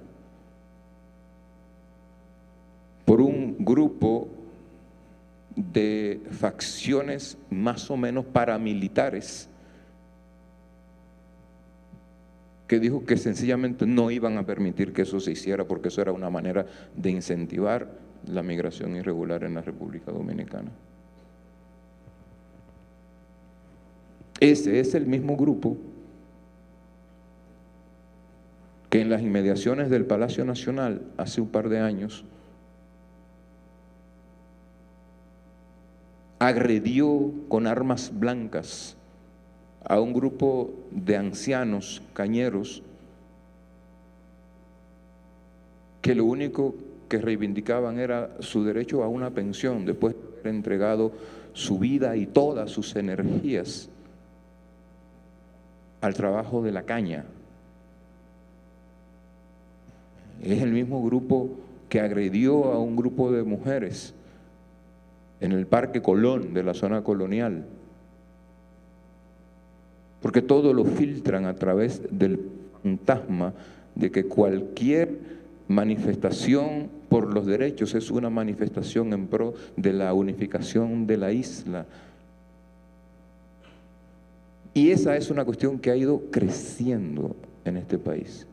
por un grupo de facciones más o menos paramilitares que dijo que sencillamente no iban a permitir que eso se hiciera porque eso era una manera de incentivar la migración irregular en la República Dominicana. Ese es el mismo grupo que en las inmediaciones del Palacio Nacional hace un par de años agredió con armas blancas a un grupo de ancianos cañeros que lo único que reivindicaban era su derecho a una pensión después de haber entregado su vida y todas sus energías al trabajo de la caña. Es el mismo grupo que agredió a un grupo de mujeres en el Parque Colón de la zona colonial, porque todo lo filtran a través del fantasma de que cualquier manifestación por los derechos es una manifestación en pro de la unificación de la isla. Y esa es una cuestión que ha ido creciendo en este país.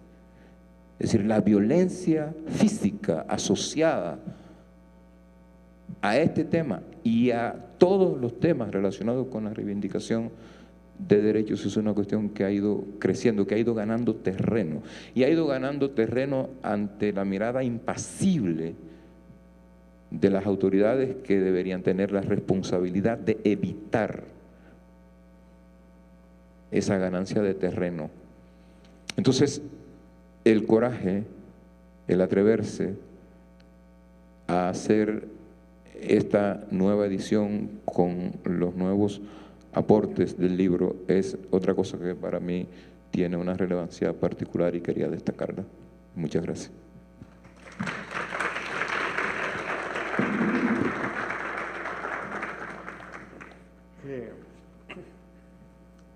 Es decir, la violencia física asociada a este tema y a todos los temas relacionados con la reivindicación de derechos es una cuestión que ha ido creciendo, que ha ido ganando terreno. Y ha ido ganando terreno ante la mirada impasible de las autoridades que deberían tener la responsabilidad de evitar esa ganancia de terreno. Entonces, el coraje, el atreverse a hacer esta nueva edición con los nuevos aportes del libro es otra cosa que para mí tiene una relevancia particular y quería destacarla. Muchas gracias.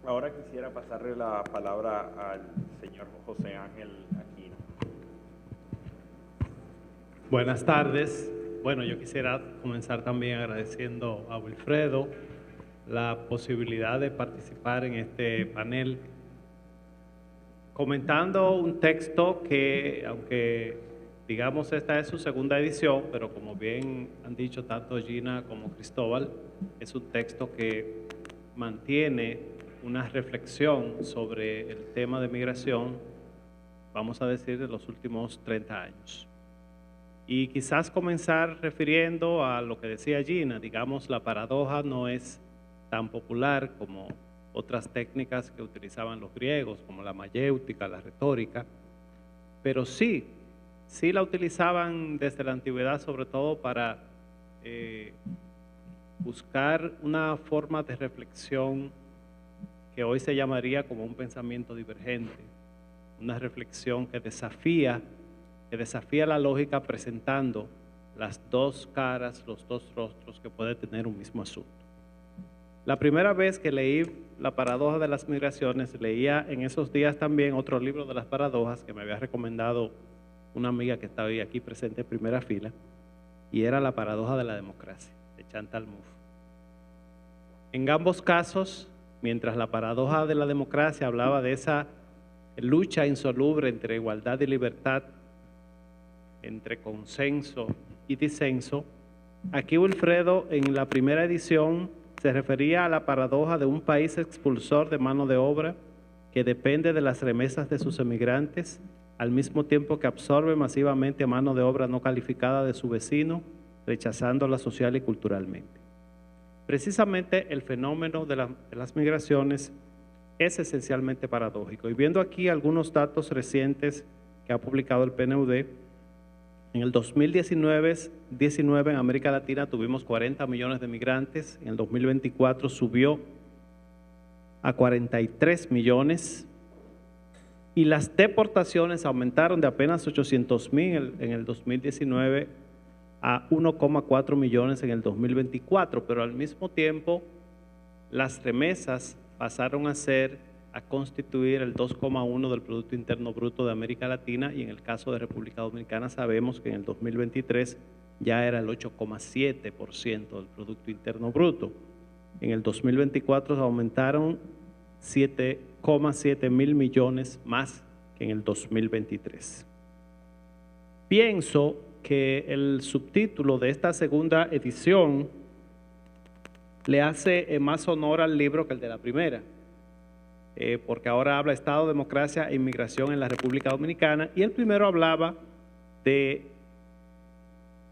Ahora quisiera pasarle la palabra al señor José Ángel Aquino. Buenas tardes. Bueno, yo quisiera comenzar también agradeciendo a Wilfredo la posibilidad de participar en este panel, comentando un texto que, aunque digamos esta es su segunda edición, pero como bien han dicho tanto Gina como Cristóbal, es un texto que mantiene una reflexión sobre el tema de migración, vamos a decir, de los últimos 30 años. Y quizás comenzar refiriendo a lo que decía Gina, digamos, la paradoja no es tan popular como otras técnicas que utilizaban los griegos, como la mayéutica, la retórica, pero sí la utilizaban desde la antigüedad, sobre todo para buscar una forma de reflexión que hoy se llamaría como un pensamiento divergente, una reflexión que desafía la lógica presentando las dos caras, los dos rostros que puede tener un mismo asunto. La primera vez que leí La paradoja de las migraciones, leía en esos días también otro libro de las paradojas que me había recomendado una amiga que estaba aquí presente en primera fila, y era La paradoja de la democracia, de Chantal Mouffe. En ambos casos, mientras La paradoja de la democracia hablaba de esa lucha insoluble entre igualdad y libertad, entre consenso y disenso, aquí Wilfredo en la primera edición se refería a la paradoja de un país expulsor de mano de obra que depende de las remesas de sus emigrantes, al mismo tiempo que absorbe masivamente mano de obra no calificada de su vecino, rechazándola social y culturalmente. Precisamente el fenómeno de las migraciones es esencialmente paradójico. Y viendo aquí algunos datos recientes que ha publicado el PNUD, en el 2019 en América Latina tuvimos 40 millones de migrantes, en el 2024 subió a 43 millones y las deportaciones aumentaron de apenas 800,000 en el 2019 a 1,4 millones en el 2024, pero al mismo tiempo las remesas pasaron a ser a constituir el 2,1 del Producto Interno Bruto de América Latina, y en el caso de República Dominicana sabemos que en el 2023 ya era el 8,7% del Producto Interno Bruto. En el 2024 se aumentaron 7,7 mil millones más que en el 2023. Pienso que el subtítulo de esta segunda edición le hace más honor al libro que el de la primera, porque ahora habla Estado, Democracia e Inmigración en la República Dominicana, y el primero hablaba de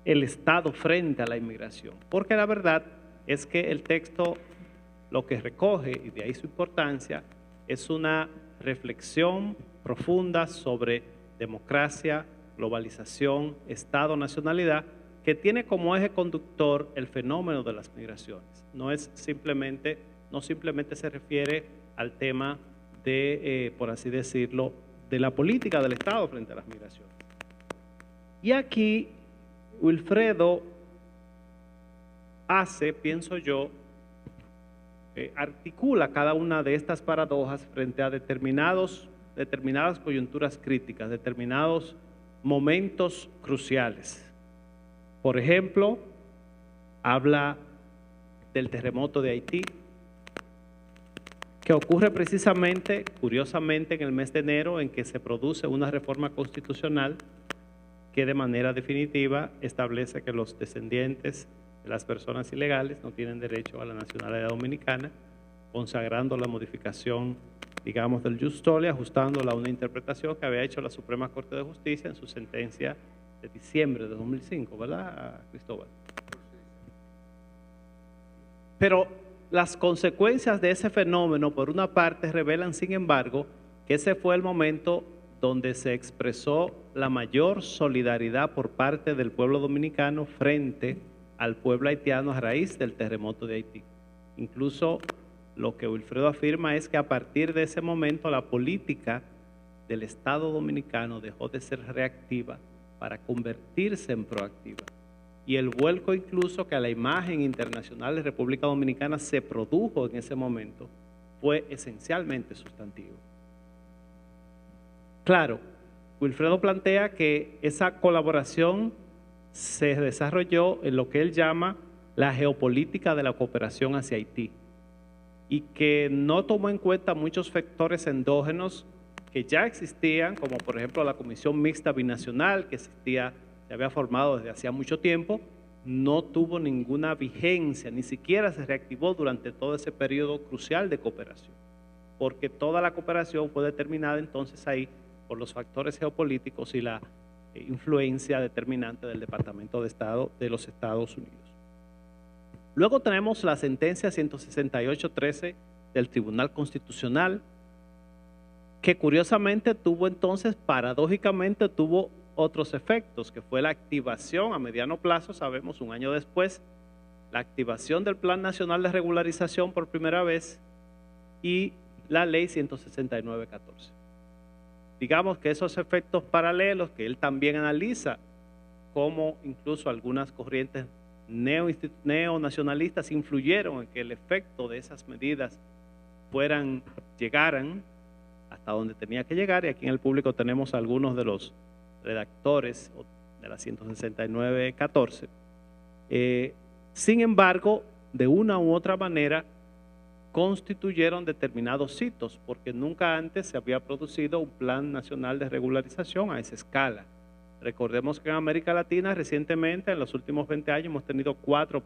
el Estado frente a la inmigración, porque la verdad es que el texto lo que recoge, y de ahí su importancia, es una reflexión profunda sobre democracia, globalización, Estado, nacionalidad, que tiene como eje conductor el fenómeno de las migraciones. No simplemente se refiere al tema de, por así decirlo, de la política del Estado frente a las migraciones. Y aquí Wilfredo hace, pienso yo, articula cada una de estas paradojas frente a determinadas coyunturas críticas, determinados momentos cruciales. Por ejemplo, habla del terremoto de Haití, que ocurre precisamente, curiosamente, en el mes de enero, en que se produce una reforma constitucional que de manera definitiva establece que los descendientes de las personas ilegales no tienen derecho a la nacionalidad dominicana, consagrando la modificación, digamos, del jus tolli, ajustándola a una interpretación que había hecho la Suprema Corte de Justicia en su sentencia de diciembre de 2005, ¿verdad, Cristóbal? Pero las consecuencias de ese fenómeno, por una parte, revelan, sin embargo, que ese fue el momento donde se expresó la mayor solidaridad por parte del pueblo dominicano frente al pueblo haitiano a raíz del terremoto de Haití. Incluso lo que Wilfredo afirma es que a partir de ese momento la política del Estado dominicano dejó de ser reactiva para convertirse en proactiva. Y el vuelco incluso que a la imagen internacional de República Dominicana se produjo en ese momento fue esencialmente sustantivo. Claro, Wilfredo plantea que esa colaboración se desarrolló en lo que él llama la geopolítica de la cooperación hacia Haití y que no tomó en cuenta muchos factores endógenos que ya existían, como por ejemplo la Comisión Mixta Binacional que se había formado desde hacía mucho tiempo, no tuvo ninguna vigencia, ni siquiera se reactivó durante todo ese periodo crucial de cooperación, porque toda la cooperación fue determinada entonces ahí por los factores geopolíticos y la influencia determinante del Departamento de Estado de los Estados Unidos. Luego tenemos la sentencia 168-13 del Tribunal Constitucional, que curiosamente tuvo entonces, paradójicamente, tuvo otros efectos, que fue la activación a mediano plazo, sabemos, un año después, la activación del Plan Nacional de Regularización por primera vez y la Ley 169-14. Digamos que esos efectos paralelos que él también analiza, como incluso algunas corrientes neonacionalistas influyeron en que el efecto de esas medidas llegaran hasta donde tenía que llegar, y aquí en el público tenemos algunos de los redactores de la 169-14. Sin embargo, de una u otra manera, constituyeron determinados hitos, porque nunca antes se había producido un plan nacional de regularización a esa escala. Recordemos que en América Latina recientemente, en los últimos 20 años, hemos tenido 4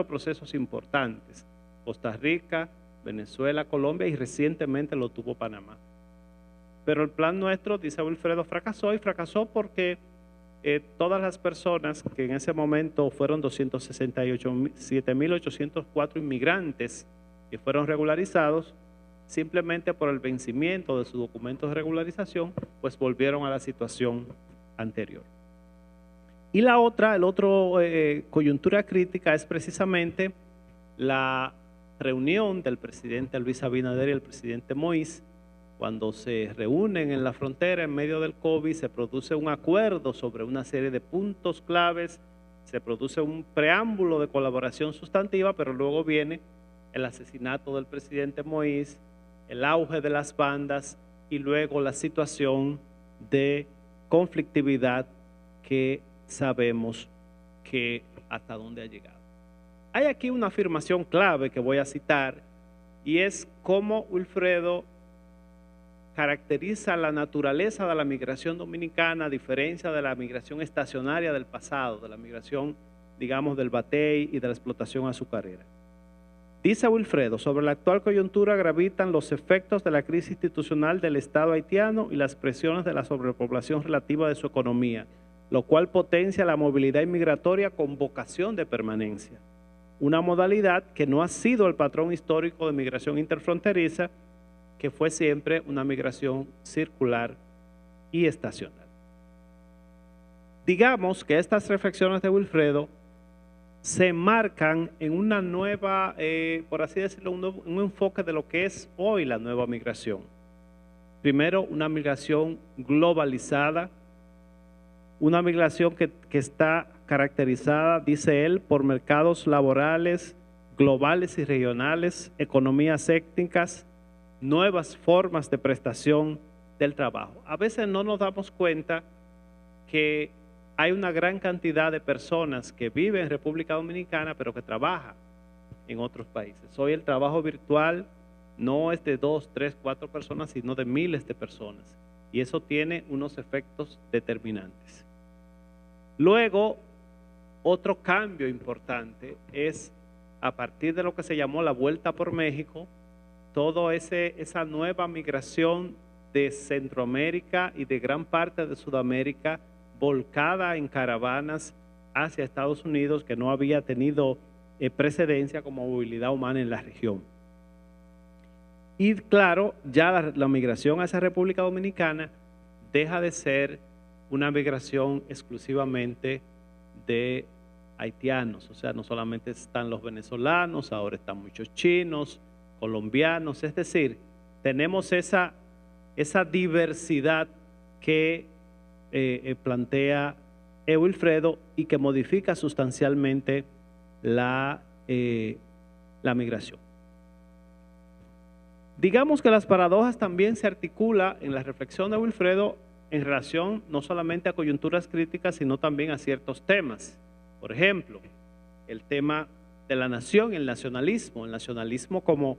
procesos importantes: Costa Rica, Venezuela, Colombia y recientemente lo tuvo Panamá. Pero el plan nuestro, dice Wilfredo, fracasó, y fracasó porque todas las personas que en ese momento fueron 267.804 inmigrantes que fueron regularizados, simplemente por el vencimiento de sus documentos de regularización, pues volvieron a la situación anterior. Y el otro coyuntura crítica es precisamente la reunión del presidente Luis Abinader y el presidente Moïse. Cuando se reúnen en la frontera en medio del COVID, se produce un acuerdo sobre una serie de puntos claves, se produce un preámbulo de colaboración sustantiva, pero luego viene el asesinato del presidente Moïse, el auge de las bandas y luego la situación de conflictividad que sabemos que hasta dónde ha llegado. Hay aquí una afirmación clave que voy a citar y es cómo Wilfredo caracteriza la naturaleza de la migración dominicana a diferencia de la migración estacionaria del pasado, de la migración, digamos, del batey y de la explotación azucarera. Dice Wilfredo, sobre la actual coyuntura gravitan los efectos de la crisis institucional del Estado haitiano y las presiones de la sobrepoblación relativa de su economía, lo cual potencia la movilidad inmigratoria con vocación de permanencia. Una modalidad que no ha sido el patrón histórico de migración interfronteriza, que fue siempre una migración circular y estacional. Digamos que estas reflexiones de Wilfredo se enmarcan en una nueva, por así decirlo, un enfoque de lo que es hoy la nueva migración. Primero, una migración globalizada, una migración que está caracterizada, dice él, por mercados laborales globales y regionales, economías étnicas, nuevas formas de prestación del trabajo. A veces no nos damos cuenta que hay una gran cantidad de personas que viven en República Dominicana, pero que trabajan en otros países. Hoy el trabajo virtual no es de 2, 3, 4 personas, sino de miles de personas. Y eso tiene unos efectos determinantes. Luego, otro cambio importante es, a partir de lo que se llamó la Vuelta por México, toda esa nueva migración de Centroamérica y de gran parte de Sudamérica volcada en caravanas hacia Estados Unidos, que no había tenido precedencia como movilidad humana en la región. Y claro, ya la migración hacia República Dominicana deja de ser una migración exclusivamente de haitianos, o sea, no solamente están los venezolanos, ahora están muchos chinos, colombianos, es decir, tenemos esa diversidad que plantea Wilfredo y que modifica sustancialmente la migración. Digamos que las paradojas también se articulan en la reflexión de Wilfredo en relación no solamente a coyunturas críticas, sino también a ciertos temas. Por ejemplo, el tema de la nación, el nacionalismo como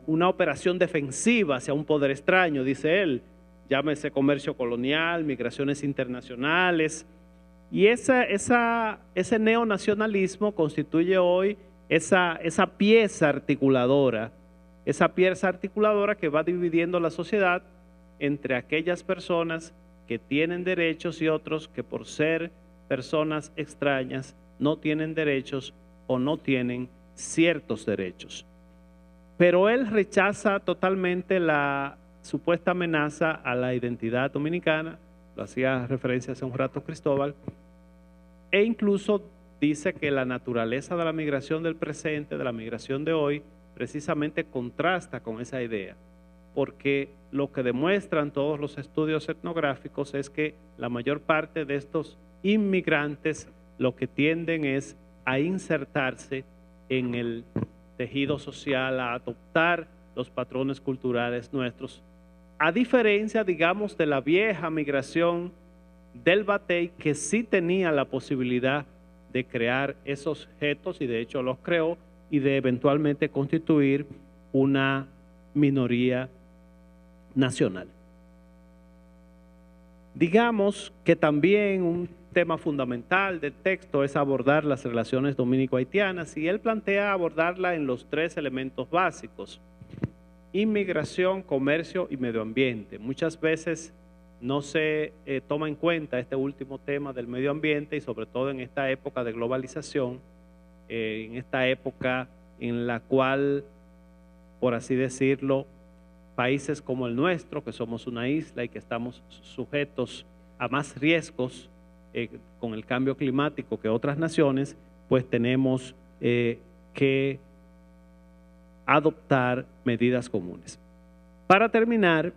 una operación defensiva hacia un poder extraño, dice él, llámese comercio colonial, migraciones internacionales, y ese neonacionalismo constituye hoy esa pieza articuladora que va dividiendo la sociedad entre aquellas personas que tienen derechos y otros que por ser personas extrañas no tienen derechos o no tienen ciertos derechos. Pero él rechaza totalmente la supuesta amenaza a la identidad dominicana, lo hacía referencia hace un rato Cristóbal, e incluso dice que la naturaleza de la migración del presente, de la migración de hoy, precisamente contrasta con esa idea, porque lo que demuestran todos los estudios etnográficos es que la mayor parte de estos inmigrantes lo que tienden es a insertarse en el tejido social, a adoptar los patrones culturales nuestros, a diferencia, digamos, de la vieja migración del batey, que sí tenía la posibilidad de crear esos getos, y de hecho los creó, y de eventualmente constituir una minoría nacional. Digamos que también un tema fundamental del texto es abordar las relaciones dominico-haitianas, y él plantea abordarla en los 3 elementos básicos: inmigración, comercio y medio ambiente. Muchas veces no se toma en cuenta este último tema del medio ambiente, y sobre todo en esta época de globalización, en esta época en la cual, por así decirlo, países como el nuestro, que somos una isla y que estamos sujetos a más riesgos con el cambio climático que otras naciones, pues tenemos que adoptar medidas comunes. Para terminar,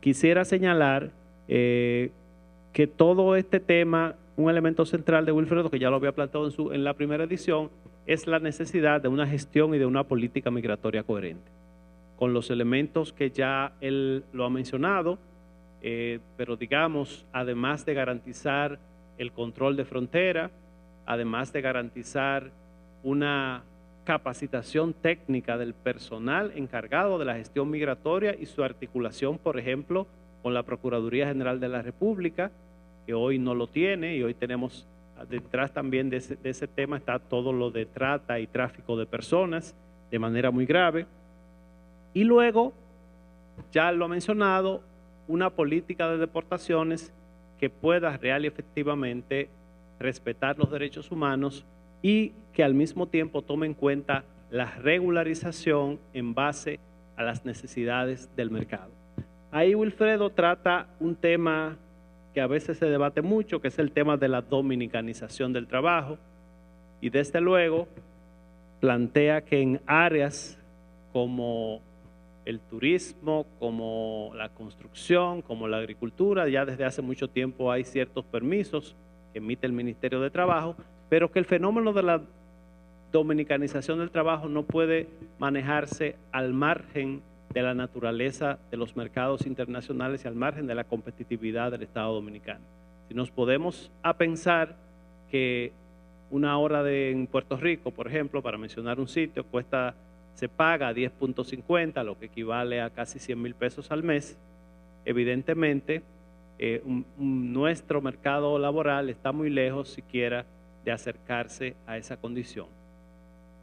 quisiera señalar que todo este tema, un elemento central de Wilfredo, que ya lo había planteado en la primera edición, es la necesidad de una gestión y de una política migratoria coherente. con los elementos que ya él lo ha mencionado, pero digamos, además de garantizar el control de frontera, además de garantizar una capacitación técnica del personal encargado de la gestión migratoria y su articulación, por ejemplo, con la Procuraduría General de la República, que hoy no lo tiene, y hoy tenemos detrás también de ese tema está todo lo de trata y tráfico de personas de manera muy grave. Y luego, ya lo ha mencionado, una política de deportaciones que pueda real y efectivamente respetar los derechos humanos y que al mismo tiempo tome en cuenta la regularización en base a las necesidades del mercado. Ahí Wilfredo trata un tema que a veces se debate mucho, que es el tema de la dominicanización del trabajo, y desde luego plantea que en áreas como el turismo, como la construcción, como la agricultura, ya desde hace mucho tiempo hay ciertos permisos que emite el Ministerio de Trabajo, pero que el fenómeno de la dominicanización del trabajo no puede manejarse al margen de la naturaleza de los mercados internacionales y al margen de la competitividad del Estado dominicano. Si nos podemos a pensar que una hora en Puerto Rico, por ejemplo, para mencionar un sitio, se paga 10.50, lo que equivale a casi 100,000 pesos al mes, evidentemente nuestro mercado laboral está muy lejos siquiera de acercarse a esa condición.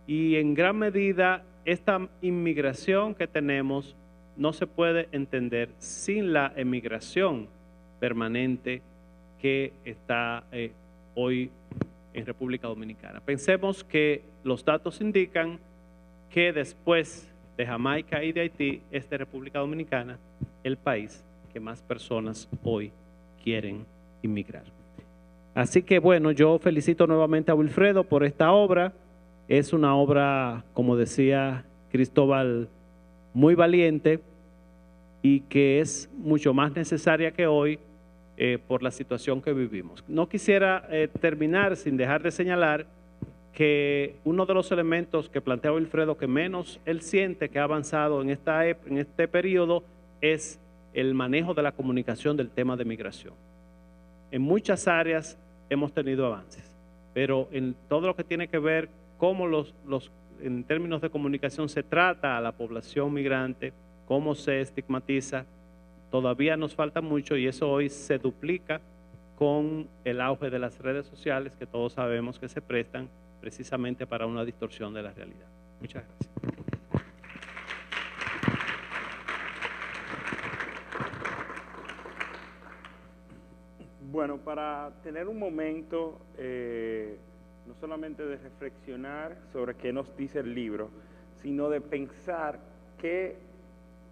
Y en gran medida esta inmigración que tenemos no se puede entender sin la emigración permanente que está hoy en República Dominicana. Pensemos que los datos indican que después de Jamaica y de Haití es de República Dominicana el país que más personas hoy quieren inmigrar. Así que bueno, yo felicito nuevamente a Wilfredo por esta obra. Es una obra, como decía Cristóbal, muy valiente y que es mucho más necesaria que hoy por la situación que vivimos. No quisiera terminar sin dejar de señalar que uno de los elementos que plantea Wilfredo que menos él siente que ha avanzado en este periodo es el manejo de la comunicación del tema de migración. En muchas áreas hemos tenido avances, pero en todo lo que tiene que ver cómo en términos de comunicación se trata a la población migrante, cómo se estigmatiza, todavía nos falta mucho y eso hoy se duplica con el auge de las redes sociales que todos sabemos que se prestan precisamente para una distorsión de la realidad. Muchas gracias. Bueno, para tener un momento no solamente de reflexionar sobre qué nos dice el libro, sino de pensar qué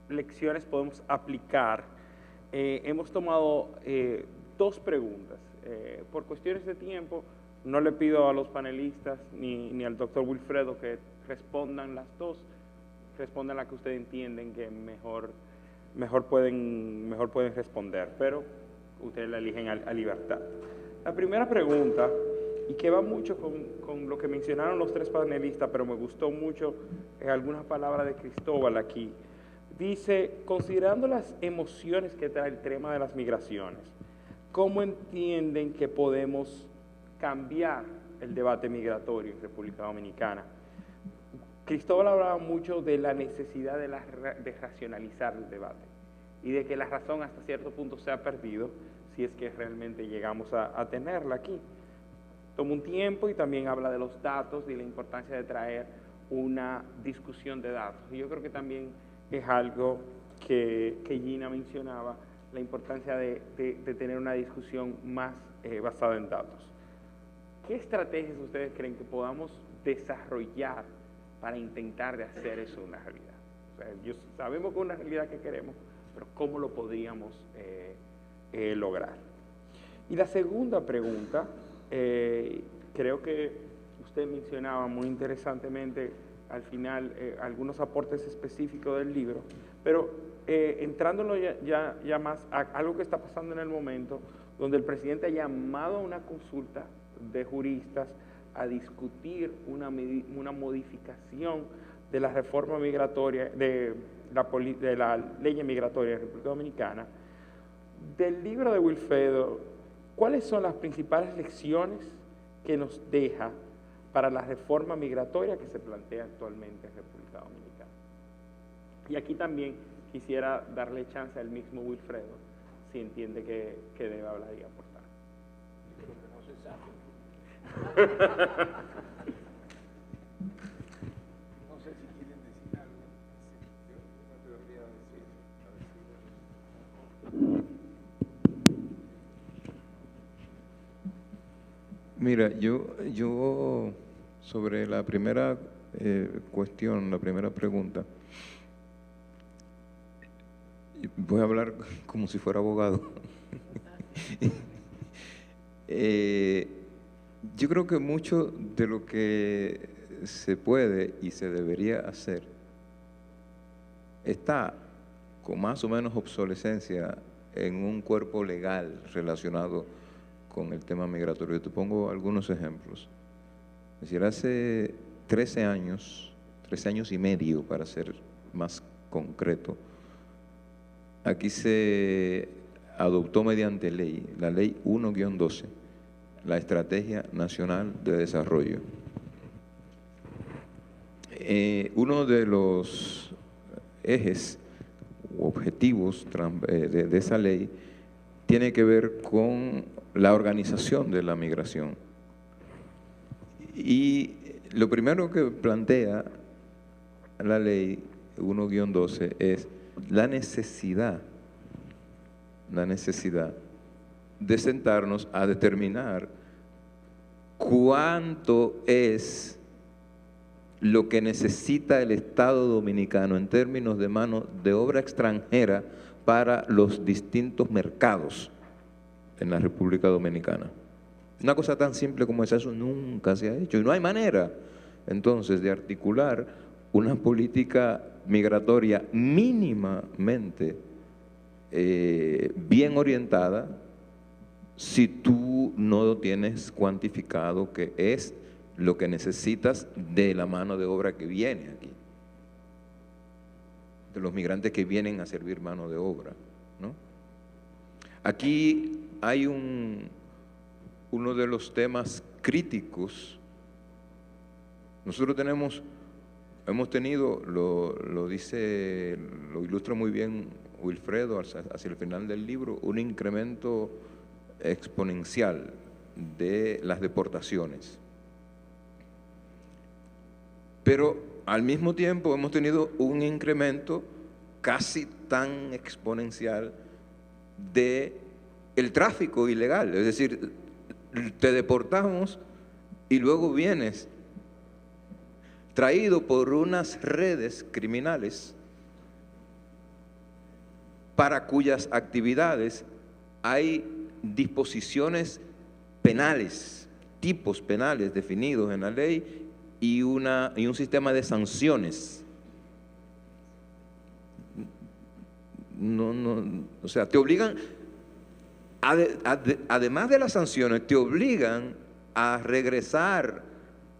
lecciones podemos aplicar, hemos tomado dos preguntas. Por cuestiones de tiempo, no le pido a los panelistas ni al doctor Wilfredo que respondan las dos, respondan la que ustedes entienden que mejor pueden responder, pero ustedes la eligen a libertad. La primera pregunta, y que va mucho con lo que mencionaron los tres panelistas, pero me gustó mucho algunas palabras de Cristóbal aquí, dice, considerando las emociones que trae el tema de las migraciones, ¿cómo entienden que podemos cambiar el debate migratorio en República Dominicana? Cristóbal hablaba mucho de la necesidad de racionalizar el debate y de que la razón hasta cierto punto se ha perdido si es que realmente llegamos a tenerla aquí. Toma un tiempo y también habla de los datos y la importancia de traer una discusión de datos. Y yo creo que también es algo que Gina mencionaba, la importancia de tener una discusión más basada en datos. ¿Qué estrategias ustedes creen que podamos desarrollar para intentar de hacer eso una realidad? O sea, sabemos que es una realidad que queremos, pero ¿cómo lo podríamos lograr? Y la segunda pregunta, creo que usted mencionaba muy interesantemente al final algunos aportes específicos del libro, pero entrándolo ya más a algo que está pasando en el momento, donde el presidente ha llamado a una consulta de juristas a discutir una modificación de la reforma migratoria, de la ley migratoria de la República Dominicana, del libro de Wilfredo, ¿cuáles son las principales lecciones que nos deja para la reforma migratoria que se plantea actualmente en República Dominicana? Y aquí también quisiera darle chance al mismo Wilfredo, si entiende que debe hablar y aportar. No sé si quieren decir algo. Yo no te debería decir. Mira, yo sobre la primera cuestión, la primera pregunta, voy a hablar como si fuera abogado. Yo creo que mucho de lo que se puede y se debería hacer está con más o menos obsolescencia en un cuerpo legal relacionado con el tema migratorio. Te pongo algunos ejemplos. Es decir, hace 13 años y medio, para ser más concreto, aquí se adoptó mediante ley, la Ley 1-12, la Estrategia Nacional de Desarrollo. Uno de los ejes u objetivos de esa ley tiene que ver con la organización de la migración. Y lo primero que plantea la Ley 1-12 es la necesidad de sentarnos a determinar cuánto es lo que necesita el Estado dominicano en términos de mano de obra extranjera para los distintos mercados en la República Dominicana. Una cosa tan simple como esa, eso nunca se ha hecho y no hay manera entonces de articular una política migratoria mínimamente bien orientada si tú no tienes cuantificado qué es lo que necesitas de la mano de obra que viene aquí, de los migrantes que vienen a servir mano de obra, ¿no? Aquí hay uno de los temas críticos. Nosotros hemos tenido, lo ilustra muy bien Wilfredo hacia el final del libro, un incremento exponencial de las deportaciones. Pero al mismo tiempo hemos tenido un incremento casi tan exponencial de el tráfico ilegal. Es decir, te deportamos y luego vienes traído por unas redes criminales para cuyas actividades hay disposiciones penales, tipos penales definidos en la ley y un sistema de sanciones. O sea, te obligan, además de las sanciones, te obligan a regresar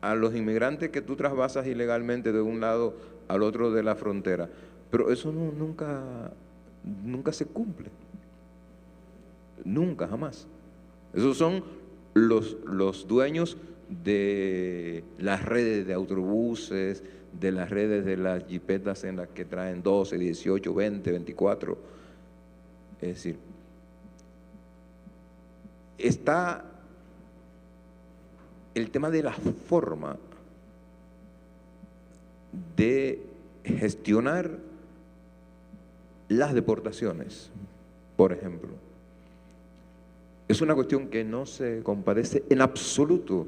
a los inmigrantes que tú trasvasas ilegalmente de un lado al otro de la frontera. Pero eso nunca se cumple. Nunca, jamás. Esos son los dueños de las redes de autobuses, de las redes de las jipetas en las que traen 12, 18, 20, 24. Es decir, está el tema de la forma de gestionar las deportaciones, por ejemplo. Es una cuestión que no se compadece en absoluto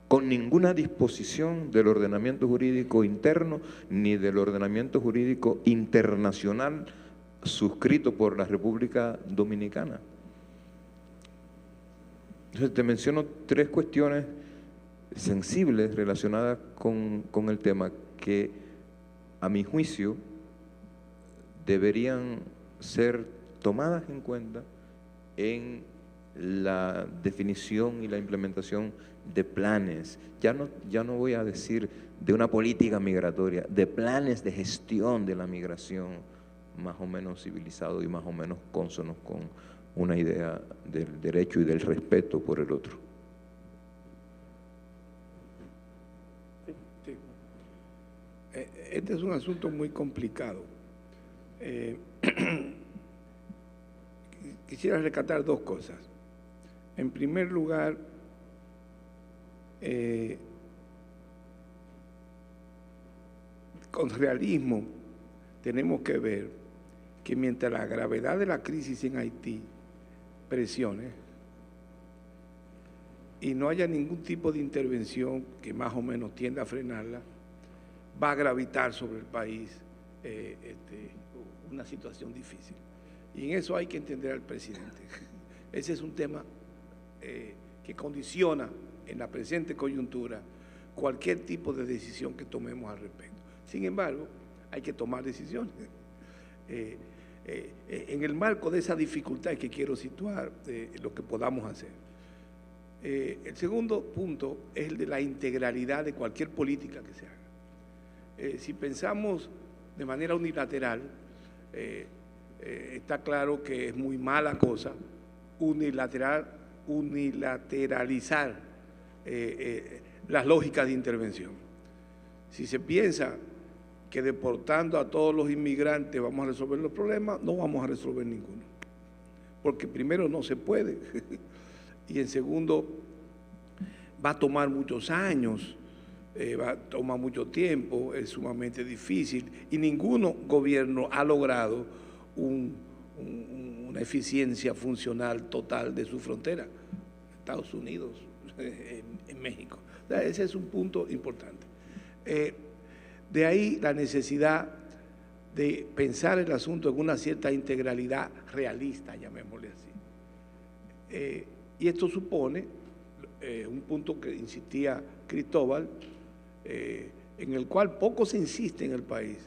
con ninguna disposición del ordenamiento jurídico interno ni del ordenamiento jurídico internacional suscrito por la República Dominicana. Entonces te menciono 3 cuestiones sensibles relacionadas con el tema que, a mi juicio, deberían ser tomadas en cuenta en la definición y la implementación de planes, ya no voy a decir de una política migratoria, de planes de gestión de la migración más o menos civilizados y más o menos cónsonos con una idea del derecho y del respeto por el otro. Sí. Este es un asunto muy complicado. Quisiera rescatar dos cosas. En primer lugar, con realismo tenemos que ver que mientras la gravedad de la crisis en Haití presione y no haya ningún tipo de intervención que más o menos tienda a frenarla, va a gravitar sobre el país una situación difícil. Y en eso hay que entender al presidente. Ese es un tema que condiciona en la presente coyuntura cualquier tipo de decisión que tomemos al respecto. Sin embargo, hay que tomar decisiones. En el marco de esa dificultad que quiero situar, lo que podamos hacer. El segundo punto es el de la integralidad de cualquier política que se haga. Si pensamos de manera unilateral, está claro que es muy mala cosa unilateralizar las lógicas de intervención. Si se piensa que deportando a todos los inmigrantes vamos a resolver los problemas, no vamos a resolver ninguno. Porque primero no se puede y en segundo va a tomar muchos años, va a tomar mucho tiempo, es sumamente difícil y ningún gobierno ha logrado una eficiencia funcional total de su frontera. Estados Unidos, en México. O sea, ese es un punto importante. De ahí la necesidad de pensar el asunto en una cierta integralidad realista, llamémosle así. Y esto supone un punto que insistía Cristóbal, en el cual poco se insiste en el país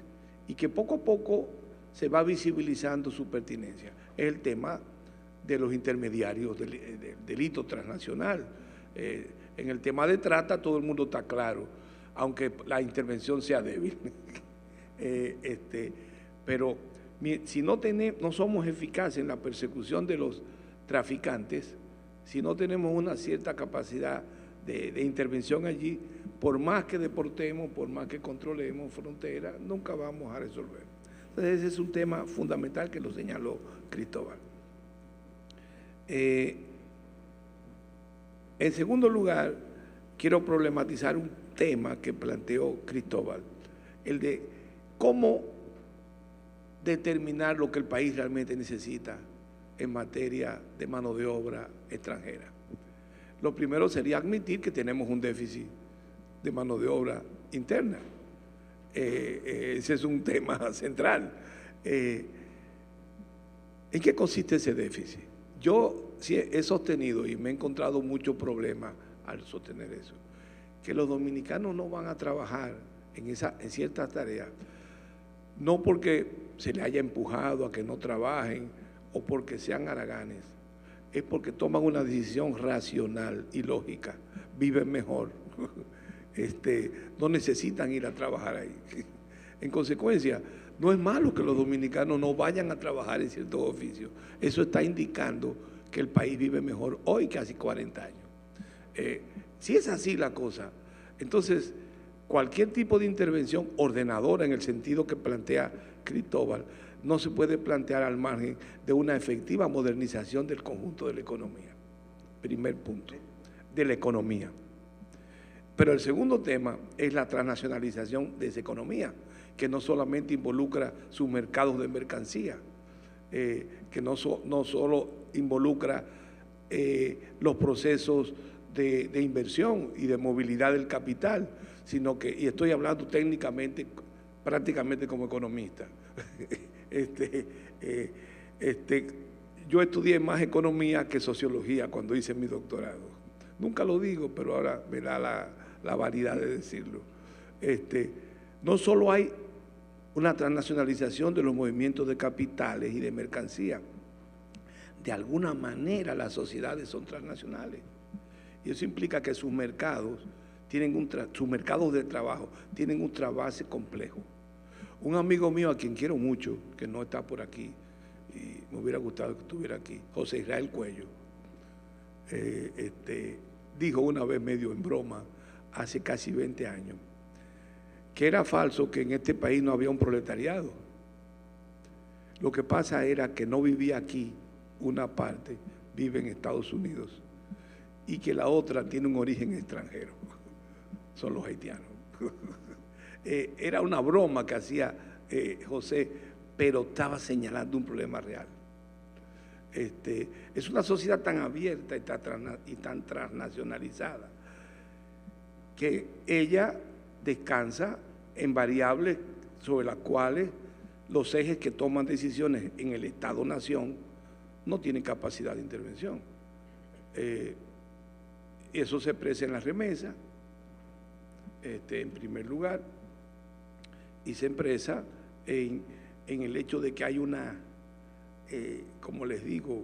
y que poco a poco se va visibilizando su pertinencia. Es el tema de los intermediarios del delito transnacional. En el tema de trata todo el mundo está claro, aunque la intervención sea débil. Pero si no somos eficaces en la persecución de los traficantes, si no tenemos una cierta capacidad de intervención allí, por más que deportemos, por más que controlemos fronteras, nunca vamos a resolver. Entonces ese es un tema fundamental que lo señaló Cristóbal. En segundo lugar, quiero problematizar un tema que planteó Cristóbal, el de cómo determinar lo que el país realmente necesita en materia de mano de obra extranjera. Lo primero sería admitir que tenemos un déficit de mano de obra interna. Ese es un tema central. ¿En qué consiste ese déficit? Yo sí he sostenido y me he encontrado muchos problemas al sostener eso, que los dominicanos no van a trabajar en ciertas tareas, no porque se les haya empujado a que no trabajen o porque sean haraganes, es porque toman una decisión racional y lógica, viven mejor, no necesitan ir a trabajar ahí. En consecuencia, no es malo que los dominicanos no vayan a trabajar en ciertos oficios, eso está indicando que el país vive mejor hoy que hace 40 años. Si es así la cosa, entonces cualquier tipo de intervención ordenadora en el sentido que plantea Cristóbal no se puede plantear al margen de una efectiva modernización del conjunto de la economía. Primer punto, de la economía. Pero el segundo tema es la transnacionalización de esa economía, que no solamente involucra sus mercados de mercancía, que no solo involucra los procesos de inversión y de movilidad del capital, sino que, y estoy hablando técnicamente, prácticamente como economista, yo estudié más economía que sociología cuando hice mi doctorado. Nunca lo digo, pero ahora me da la validad de decirlo. No solo hay una transnacionalización de los movimientos de capitales y de mercancía, de alguna manera las sociedades son transnacionales. Y eso implica que sus mercados sus mercados de trabajo tienen un trasvase complejo. Un amigo mío a quien quiero mucho, que no está por aquí, y me hubiera gustado que estuviera aquí, José Israel Cuello, dijo una vez medio en broma, hace casi 20 años, que era falso que en este país no había un proletariado. Lo que pasa era que no vivía aquí una parte, vive en Estados Unidos, y que la otra tiene un origen extranjero, son los haitianos. Era una broma que hacía José, pero estaba señalando un problema real. Es una sociedad tan abierta y tan transnacionalizada que ella descansa en variables sobre las cuales los ejes que toman decisiones en el Estado-Nación no tienen capacidad de intervención. Eso se expresa en la remesa, en primer lugar, y se expresa en el hecho de que hay una, como les digo,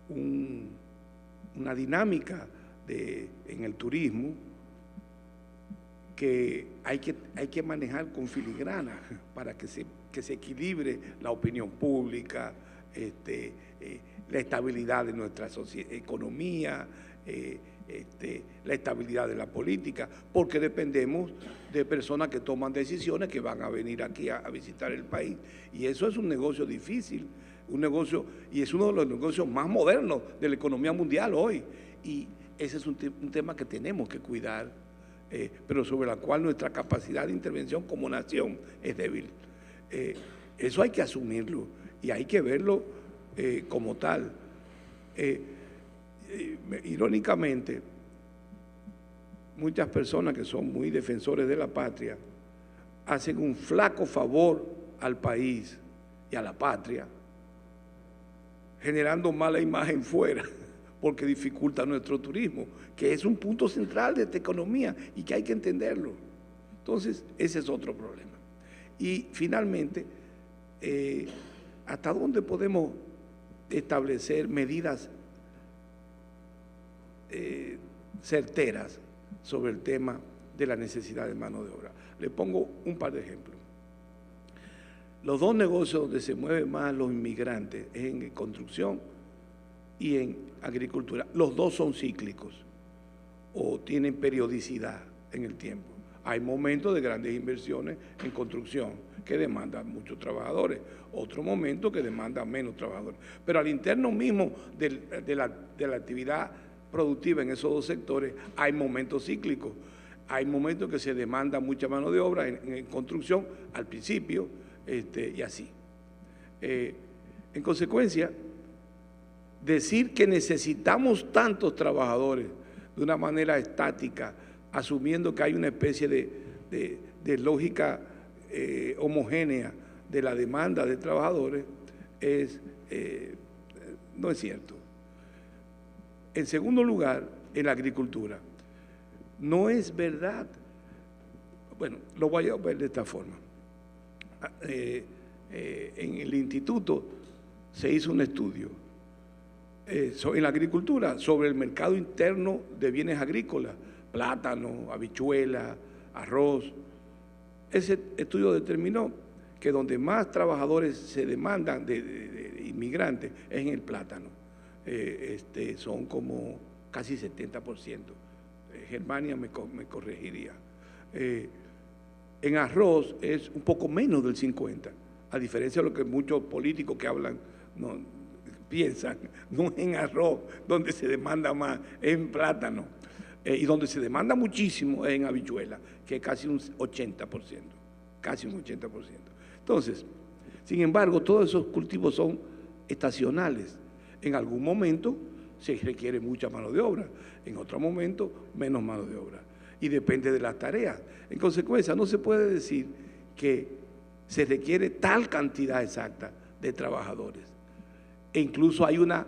una dinámica en el turismo que hay que manejar con filigrana para que se equilibre la opinión pública, la estabilidad de nuestra economía, la estabilidad de la política, porque dependemos de personas que toman decisiones que van a venir aquí a visitar el país. Y eso es un negocio difícil, y es uno de los negocios más modernos de la economía mundial hoy. Y ese es un tema que tenemos que cuidar, pero sobre la cual nuestra capacidad de intervención como nación es débil. Eso hay que asumirlo y hay que verlo como tal. Irónicamente, muchas personas que son muy defensores de la patria hacen un flaco favor al país y a la patria, generando mala imagen fuera, porque dificulta nuestro turismo, que es un punto central de esta economía y que hay que entenderlo. Entonces, ese es otro problema. Y finalmente, ¿hasta dónde podemos establecer medidas certeras sobre el tema de la necesidad de mano de obra? Le pongo un par de ejemplos. Los dos negocios donde se mueven más los inmigrantes es en construcción y en agricultura. Los dos son cíclicos o tienen periodicidad en el tiempo. Hay momentos de grandes inversiones en construcción que demandan muchos trabajadores, otro momento que demandan menos trabajadores. Pero al interno mismo de la actividad productiva en esos dos sectores hay momentos cíclicos. Hay momentos que se demanda mucha mano de obra en construcción al principio y así. En consecuencia, decir que necesitamos tantos trabajadores de una manera estática, asumiendo que hay una especie de lógica homogénea de la demanda de trabajadores, no es cierto. En segundo lugar, en la agricultura, no es verdad. Bueno, lo voy a ver de esta forma. En el instituto se hizo un estudio en la agricultura sobre el mercado interno de bienes agrícolas, plátano, habichuela, arroz. Ese estudio determinó que donde más trabajadores se demandan de inmigrantes es en el plátano. Son como casi 70%. Germania me corregiría. En arroz es un poco menos del 50%, a diferencia de lo que muchos políticos que hablan piensan. No es en arroz donde se demanda más, es en plátano. Y donde se demanda muchísimo es en habichuela, que es casi un 80%, casi un 80%. Entonces, sin embargo, todos esos cultivos son estacionales. En algún momento se requiere mucha mano de obra, en otro momento menos mano de obra. Y depende de las tareas. En consecuencia, no se puede decir que se requiere tal cantidad exacta de trabajadores. E incluso hay una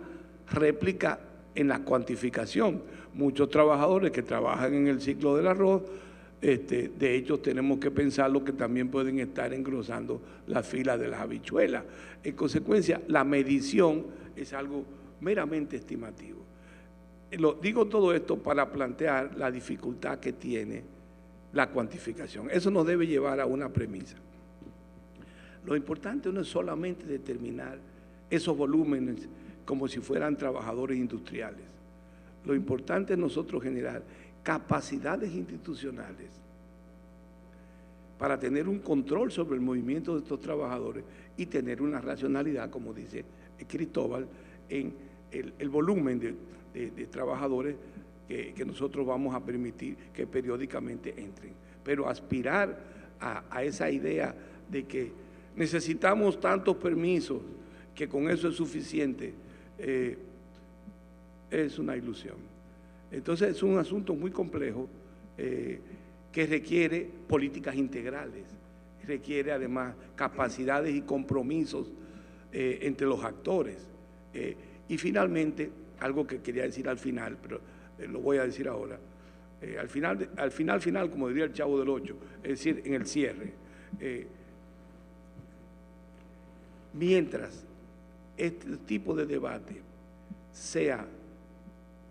réplica en la cuantificación. Muchos trabajadores que trabajan en el ciclo del arroz, de hecho tenemos que pensarlo que también pueden estar engrosando la fila de las habichuelas. En consecuencia, la medición es algo meramente estimativo. Digo todo esto para plantear la dificultad que tiene la cuantificación. Eso nos debe llevar a una premisa. Lo importante no es solamente determinar esos volúmenes como si fueran trabajadores industriales. Lo importante es nosotros generar capacidades institucionales para tener un control sobre el movimiento de estos trabajadores y tener una racionalidad, como dice Cristóbal, en el volumen de trabajadores que nosotros vamos a permitir que periódicamente entren. Pero aspirar a esa idea de que necesitamos tantos permisos, que con eso es suficiente, es una ilusión. Entonces es un asunto muy complejo que requiere políticas integrales, requiere además capacidades y compromisos entre los actores. Y finalmente, algo que quería decir al final, pero lo voy a decir ahora, al final, como diría el Chavo del Ocho, es decir, en el cierre, mientras este tipo de debate sea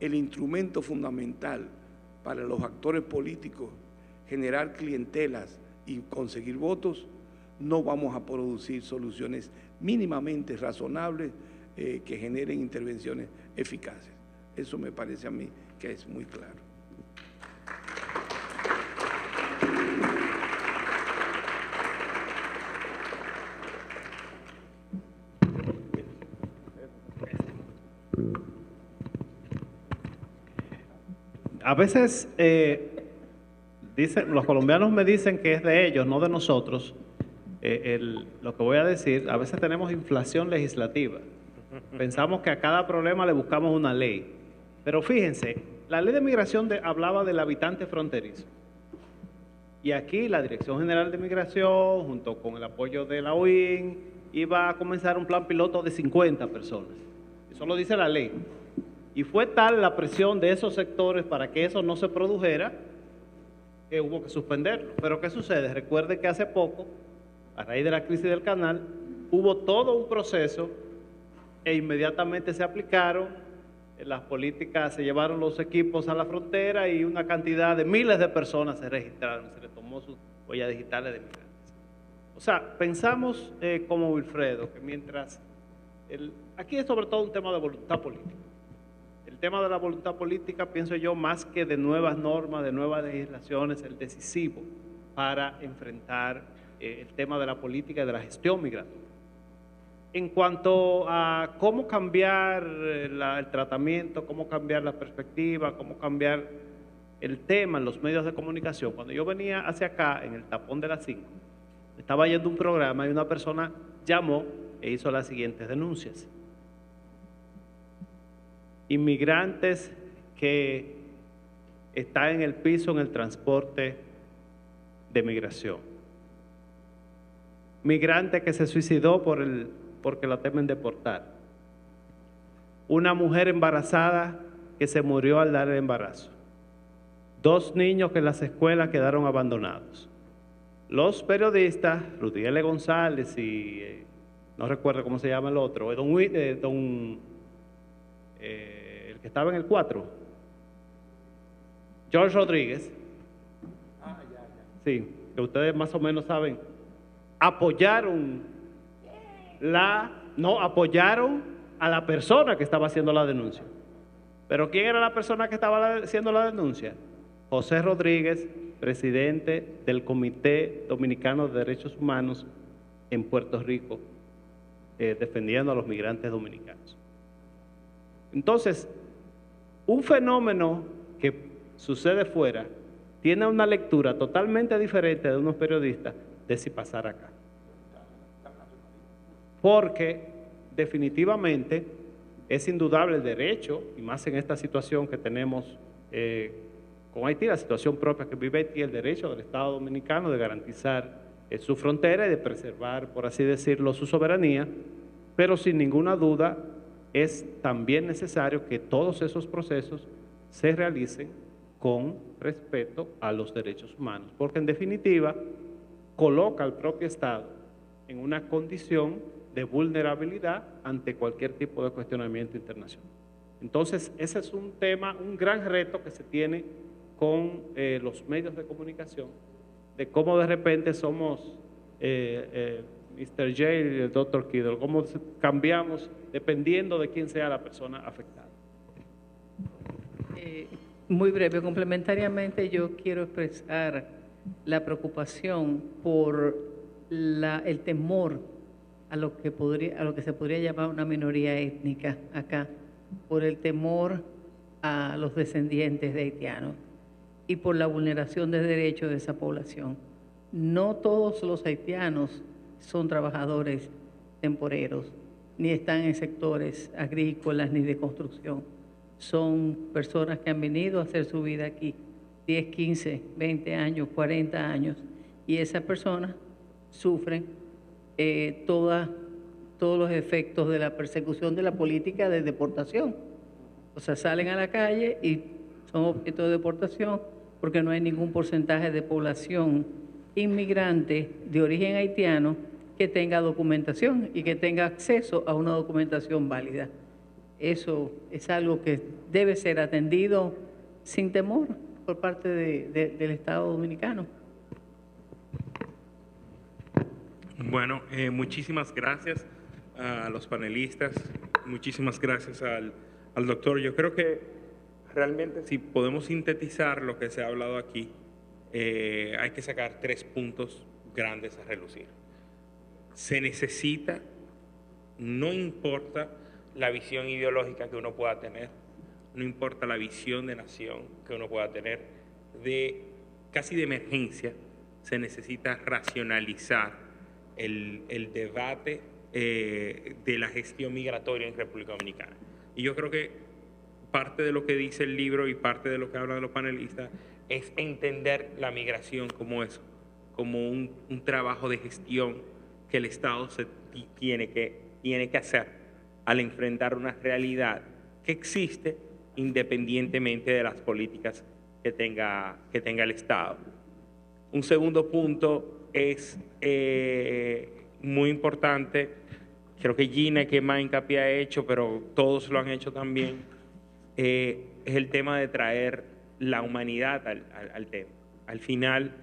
el instrumento fundamental para los actores políticos generar clientelas y conseguir votos, no vamos a producir soluciones mínimamente razonables que generen intervenciones eficaces. Eso me parece a mí que es muy claro. A veces los colombianos me dicen que es de ellos, no de nosotros. Lo que voy a decir, a veces tenemos inflación legislativa. Pensamos que a cada problema le buscamos una ley. Pero fíjense, la ley de migración hablaba del habitante fronterizo. Y aquí la Dirección General de Migración, junto con el apoyo de la OIN, iba a comenzar un plan piloto de 50 personas. Eso lo dice la ley. Y fue tal la presión de esos sectores para que eso no se produjera, que hubo que suspenderlo. Pero ¿qué sucede? Recuerde que hace poco, a raíz de la crisis del canal, hubo todo un proceso e inmediatamente se aplicaron las políticas, se llevaron los equipos a la frontera y una cantidad de miles de personas se registraron, se les tomó sus huellas digitales de migrantes. O sea, pensamos como Wilfredo, que mientras, aquí es sobre todo un tema de voluntad política. El tema de la voluntad política, pienso yo, más que de nuevas normas, de nuevas legislaciones, es el decisivo para enfrentar el tema de la política y de la gestión migratoria. En cuanto a cómo cambiar el tratamiento, cómo cambiar la perspectiva, cómo cambiar el tema en los medios de comunicación, cuando yo venía hacia acá, en el tapón de las 5, estaba yendo un programa y una persona llamó e hizo las siguientes denuncias. Inmigrantes que están en el piso en el transporte de migración. Migrante que se suicidó porque la temen deportar. Una mujer embarazada que se murió al dar el embarazo. 2 niños que en las escuelas quedaron abandonados. Los periodistas, Rudy L. González y no recuerdo cómo se llama el otro, el que estaba en el 4, George Rodríguez, sí, que ustedes más o menos saben, apoyaron a la persona que estaba haciendo la denuncia. ¿Pero quién era la persona que estaba haciendo la denuncia? José Rodríguez, presidente del Comité Dominicano de Derechos Humanos en Puerto Rico, defendiendo a los migrantes dominicanos. Entonces, un fenómeno que sucede fuera tiene una lectura totalmente diferente de unos periodistas de si pasar acá. Porque definitivamente es indudable el derecho, y más en esta situación que tenemos con Haití, la situación propia que vive Haití, el derecho del Estado Dominicano de garantizar su frontera y de preservar, por así decirlo, su soberanía, pero sin ninguna duda es también necesario que todos esos procesos se realicen con respeto a los derechos humanos, porque en definitiva coloca al propio Estado en una condición de vulnerabilidad ante cualquier tipo de cuestionamiento internacional. Entonces, ese es un tema, un gran reto que se tiene con los medios de comunicación, de cómo de repente somos Mr. J y el Dr. Kiddle, cómo cambiamos dependiendo de quién sea la persona afectada. Muy breve, complementariamente yo quiero expresar la preocupación por el temor a lo que se podría llamar una minoría étnica acá, por el temor a los descendientes de haitianos y por la vulneración de derechos de esa población. No todos los haitianos son trabajadores temporeros, ni están en sectores agrícolas ni de construcción. Son personas que han venido a hacer su vida aquí 10, 15, 20 años, 40 años, y esas personas sufren todos los efectos de la persecución de la política de deportación. O sea, salen a la calle y son objeto de deportación porque no hay ningún porcentaje de población inmigrante de origen haitiano que tenga documentación y que tenga acceso a una documentación válida. Eso es algo que debe ser atendido sin temor por parte del Estado dominicano. Bueno, muchísimas gracias a los panelistas, muchísimas gracias al doctor. Yo creo que realmente si podemos sintetizar lo que se ha hablado aquí, hay que sacar 3 puntos grandes a relucir. Se necesita, no importa la visión ideológica que uno pueda tener, no importa la visión de nación que uno pueda tener, casi de emergencia, se necesita racionalizar el debate de la gestión migratoria en República Dominicana. Y yo creo que parte de lo que dice el libro y parte de lo que hablan los panelistas es entender la migración como eso, como un trabajo de gestión que el Estado tiene que hacer al enfrentar una realidad que existe independientemente de las políticas que tenga el Estado. Un segundo punto es muy importante, creo que Gina que más hincapié ha hecho, pero todos lo han hecho también, es el tema de traer la humanidad al tema. Al final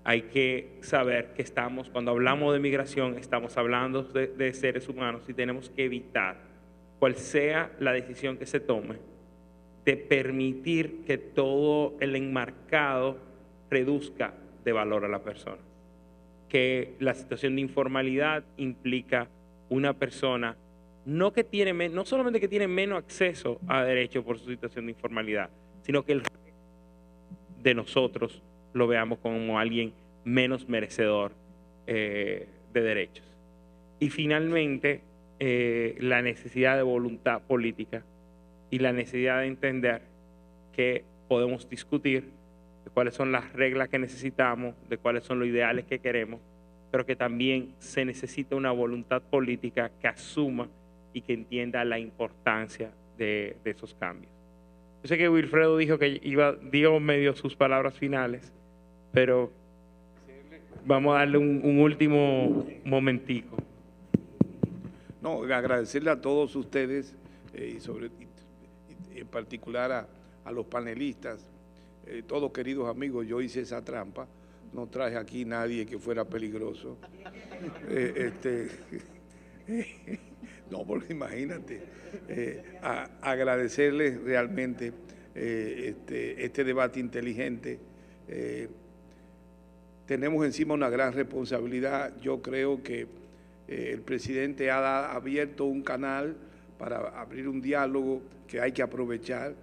hay que saber que cuando hablamos de migración, estamos hablando de seres humanos y tenemos que evitar, cual sea la decisión que se tome, de permitir que todo el enmarcado reduzca de valor a la persona. Que la situación de informalidad implica una persona no solamente que tiene menos acceso a derechos por su situación de informalidad, sino que el resto de nosotros lo veamos como alguien menos merecedor de derechos. Y finalmente, la necesidad de voluntad política y la necesidad de entender que podemos discutir de cuáles son las reglas que necesitamos, de cuáles son los ideales que queremos, pero que también se necesita una voluntad política que asuma y que entienda la importancia de esos cambios. Yo sé que Wilfredo dijo que dio medio sus palabras finales, pero vamos a darle un último momentico. No, agradecerle a todos ustedes y en particular a los panelistas, todos queridos amigos. Yo hice esa trampa, no traje aquí nadie que fuera peligroso. No, porque imagínate, agradecerles realmente este debate inteligente. Tenemos encima una gran responsabilidad. Yo creo que el presidente ha abierto un canal para abrir un diálogo que hay que aprovechar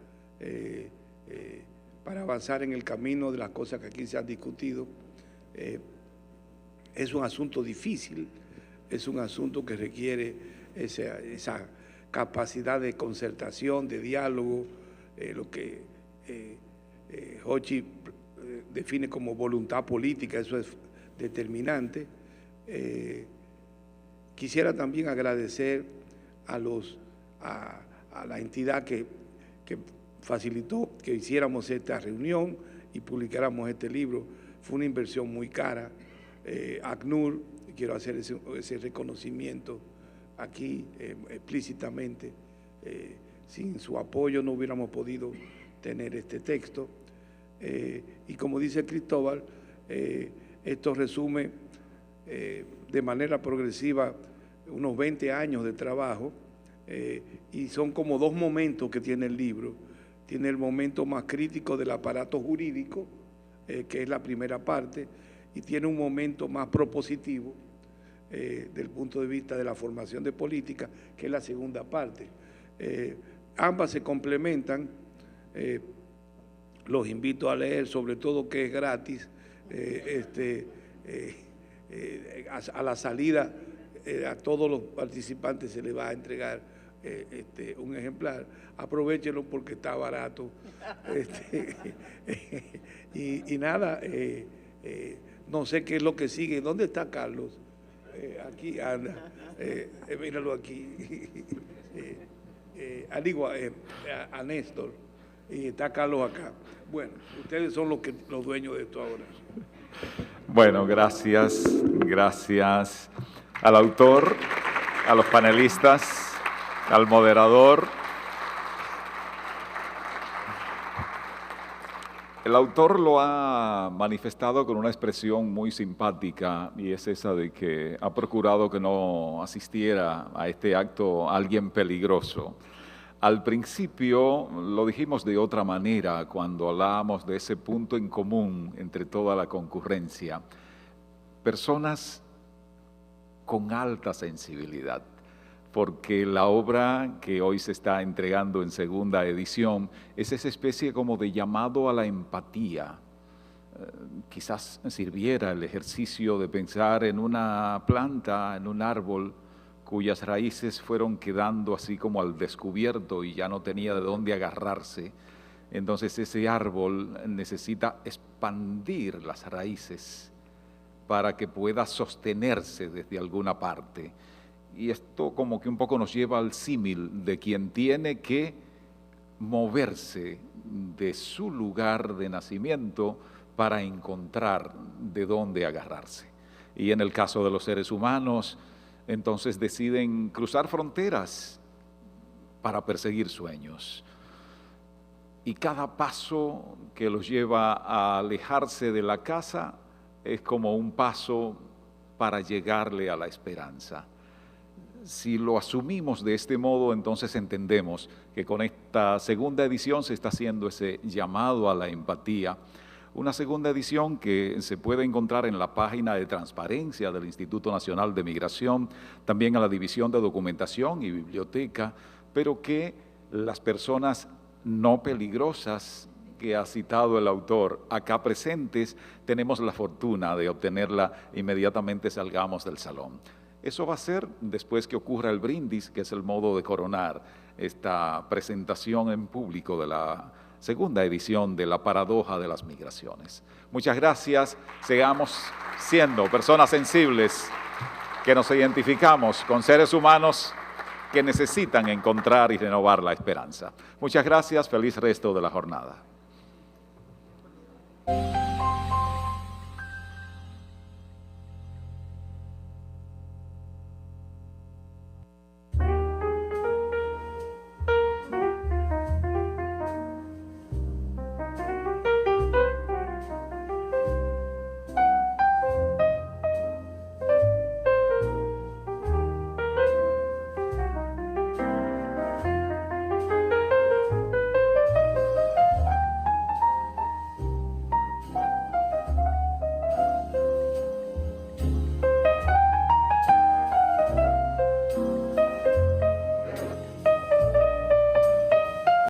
para avanzar en el camino de las cosas que aquí se han discutido. Es un asunto difícil, es un asunto que requiere esa capacidad de concertación, de diálogo, lo que Jochi define como voluntad política. Eso es determinante. Quisiera también agradecer a la entidad que facilitó que hiciéramos esta reunión y publicáramos este libro. Fue una inversión muy cara. ACNUR, quiero hacer ese reconocimiento aquí explícitamente. Sin su apoyo no hubiéramos podido tener este texto. Y como dice Cristóbal, esto resume de manera progresiva unos 20 años de trabajo, y son como dos momentos que tiene el libro. Tiene el momento más crítico del aparato jurídico, que es la primera parte, y tiene un momento más propositivo del punto de vista de la formación de política, que es la segunda parte. Ambas se complementan. Los invito a leer, sobre todo que es gratis. A la salida a todos los participantes se les va a entregar un ejemplar. Aprovechenlo porque está barato. Y nada, no sé qué es lo que sigue. ¿Dónde está Carlos? Aquí anda. Míralo aquí. A Néstor. Y está Carlos acá. Bueno, ustedes son los dueños de esto ahora. Bueno, gracias al autor, a los panelistas, al moderador. El autor lo ha manifestado con una expresión muy simpática, y es esa de que ha procurado que no asistiera a este acto alguien peligroso. Al principio lo dijimos de otra manera cuando hablábamos de ese punto en común entre toda la concurrencia. Personas con alta sensibilidad, porque la obra que hoy se está entregando en segunda edición es esa especie como de llamado a la empatía. Quizás sirviera el ejercicio de pensar en una planta, en un árbol, cuyas raíces fueron quedando así como al descubierto y ya no tenía de dónde agarrarse. Entonces ese árbol necesita expandir las raíces para que pueda sostenerse desde alguna parte. Y esto como que un poco nos lleva al símil de quien tiene que moverse de su lugar de nacimiento para encontrar de dónde agarrarse. Y en el caso de los seres humanos, entonces deciden cruzar fronteras para perseguir sueños. Y cada paso que los lleva a alejarse de la casa es como un paso para llegarle a la esperanza. Si lo asumimos de este modo, entonces entendemos que con esta segunda edición se está haciendo ese llamado a la empatía. Una segunda edición que se puede encontrar en la página de transparencia del Instituto Nacional de Migración, también a la División de Documentación y Biblioteca, pero que las personas no peligrosas que ha citado el autor acá presentes, tenemos la fortuna de obtenerla inmediatamente salgamos del salón. Eso va a ser después que ocurra el brindis, que es el modo de coronar esta presentación en público de la segunda edición de La Paradoja de las Migraciones. Muchas gracias, sigamos siendo personas sensibles, que nos identificamos con seres humanos que necesitan encontrar y renovar la esperanza. Muchas gracias, feliz resto de la jornada.